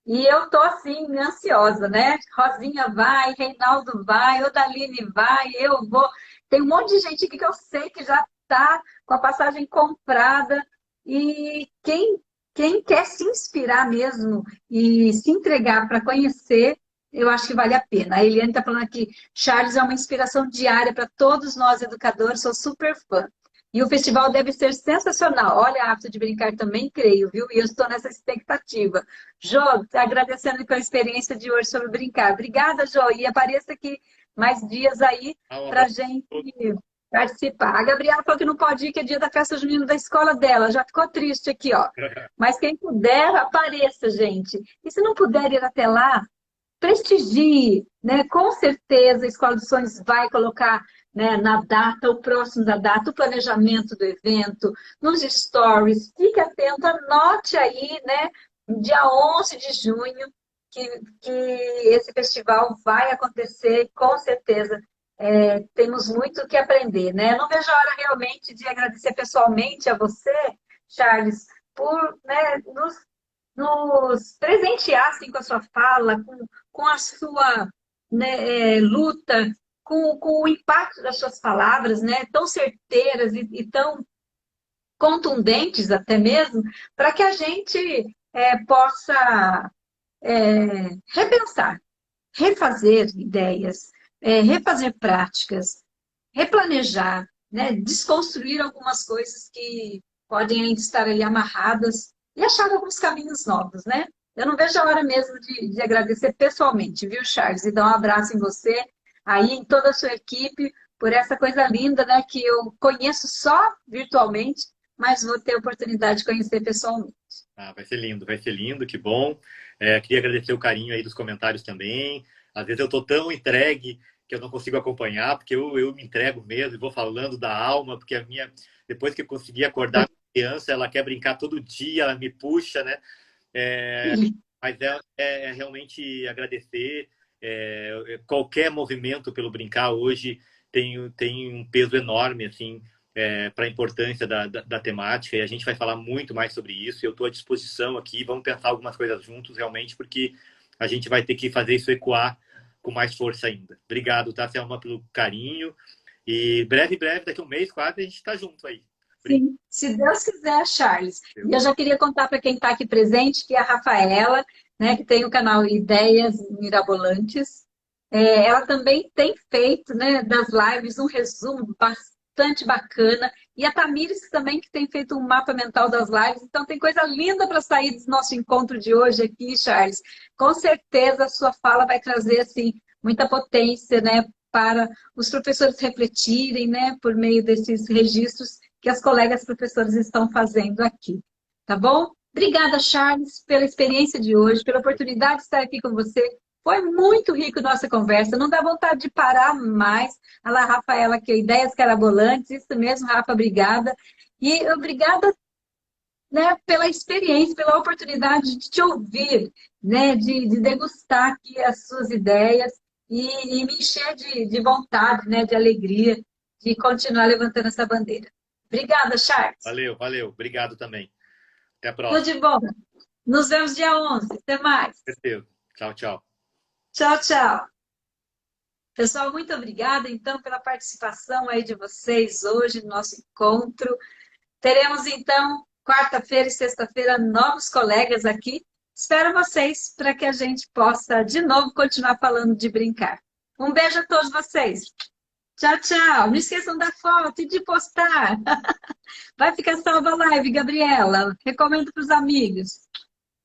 E eu tô assim, ansiosa, né? Rosinha vai, Reinaldo vai, Odaline vai, eu vou. Tem um monte de gente aqui que eu sei que já está com a passagem comprada. E quem quer se inspirar mesmo e se entregar para conhecer, eu acho que vale a pena. A Eliane está falando aqui, Charles é uma inspiração diária para todos nós educadores, sou super fã. E o festival deve ser sensacional. Olha, apto de brincar também, creio, viu? E eu estou nessa expectativa. Jô, agradecendo pela experiência de hoje sobre brincar. Obrigada, Jô. E apareça aqui mais dias aí para a gente participar. A Gabriela falou que não pode ir, que é dia da festa junina da escola dela. Já ficou triste aqui, ó. Mas quem puder, apareça, gente. E se não puder ir até lá, prestigie, né? Com certeza a Escola dos Sonhos vai colocar, né, na data, o próximo da data, o planejamento do evento, nos stories. Fique atento, anote aí, né? Dia 11 de junho, que esse festival vai acontecer, com certeza. Temos muito o que aprender, né? Não vejo a hora realmente de agradecer pessoalmente a você, Charles, por, né, nos presentear assim, com a sua fala, com a sua, né, luta, com o impacto das suas palavras, né, tão certeiras e tão contundentes até mesmo, para que a gente possa repensar, refazer ideias, refazer práticas, replanejar, né, desconstruir algumas coisas que podem ainda estar ali amarradas e achar alguns caminhos novos, né? Eu não vejo a hora mesmo de agradecer pessoalmente, viu, Charles? E dar um abraço em você, aí em toda a sua equipe, por essa coisa linda, né, que eu conheço só virtualmente, mas vou ter a oportunidade de conhecer pessoalmente. Vai ser lindo, que bom. Queria agradecer o carinho aí dos comentários também. Às vezes eu tô tão entregue que eu não consigo acompanhar, porque eu me entrego mesmo e vou falando da alma, porque depois que eu consegui acordar a criança, ela quer brincar todo dia, ela me puxa, né? Mas realmente agradecer. Qualquer movimento pelo brincar hoje tem um peso enorme, assim, para a importância da temática, e a gente vai falar muito mais sobre isso. Eu estou à disposição aqui, vamos pensar algumas coisas juntos, realmente, porque a gente vai ter que fazer isso ecoar com mais força ainda. Obrigado, tá, Thelma, pelo carinho. E breve, daqui a um mês, quase, a gente está junto aí. Sim, se Deus quiser, Charles. E eu já queria contar para quem está aqui presente que a Rafaela, né, que tem o canal Ideias Mirabolantes, ela também tem feito, né, das lives um resumo bastante bacana. E a Tamires também, que tem feito um mapa mental das lives. Então tem coisa linda para sair do nosso encontro de hoje aqui, Charles. Com certeza a sua fala vai trazer assim, muita potência, né, para os professores refletirem, né, por meio desses registros que as colegas professores estão fazendo aqui. Tá bom? Obrigada, Charles, pela experiência de hoje, pela oportunidade de estar aqui com você. Foi muito rico nossa conversa, não dá vontade de parar mais. Olha lá, Rafaela, que ideias carabolantes, isso mesmo, Rafa, obrigada. E obrigada, né, pela experiência, pela oportunidade de te ouvir, né, de degustar aqui as suas ideias e me encher de vontade, né, de alegria de continuar levantando essa bandeira. Obrigada, Charles. Valeu. Obrigado também. Até a próxima. Tudo de bom. Nos vemos dia 11. Até mais. Certeza. Tchau. Tchau. Pessoal, muito obrigada, então, pela participação aí de vocês hoje no nosso encontro. Teremos, então, quarta-feira e sexta-feira, novos colegas aqui. Espero vocês para que a gente possa, de novo, continuar falando de brincar. Um beijo a todos vocês. Tchau, tchau. Não esqueçam da foto e de postar. Vai ficar salva a live, Gabriela. Recomendo para os amigos.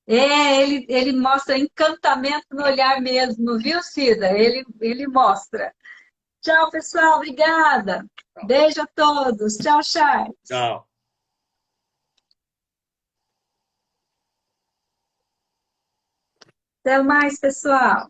Ele mostra encantamento no olhar mesmo, viu, Cida? Ele mostra. Tchau, pessoal. Obrigada. Beijo a todos. Tchau, Charles. Tchau. Até mais, pessoal.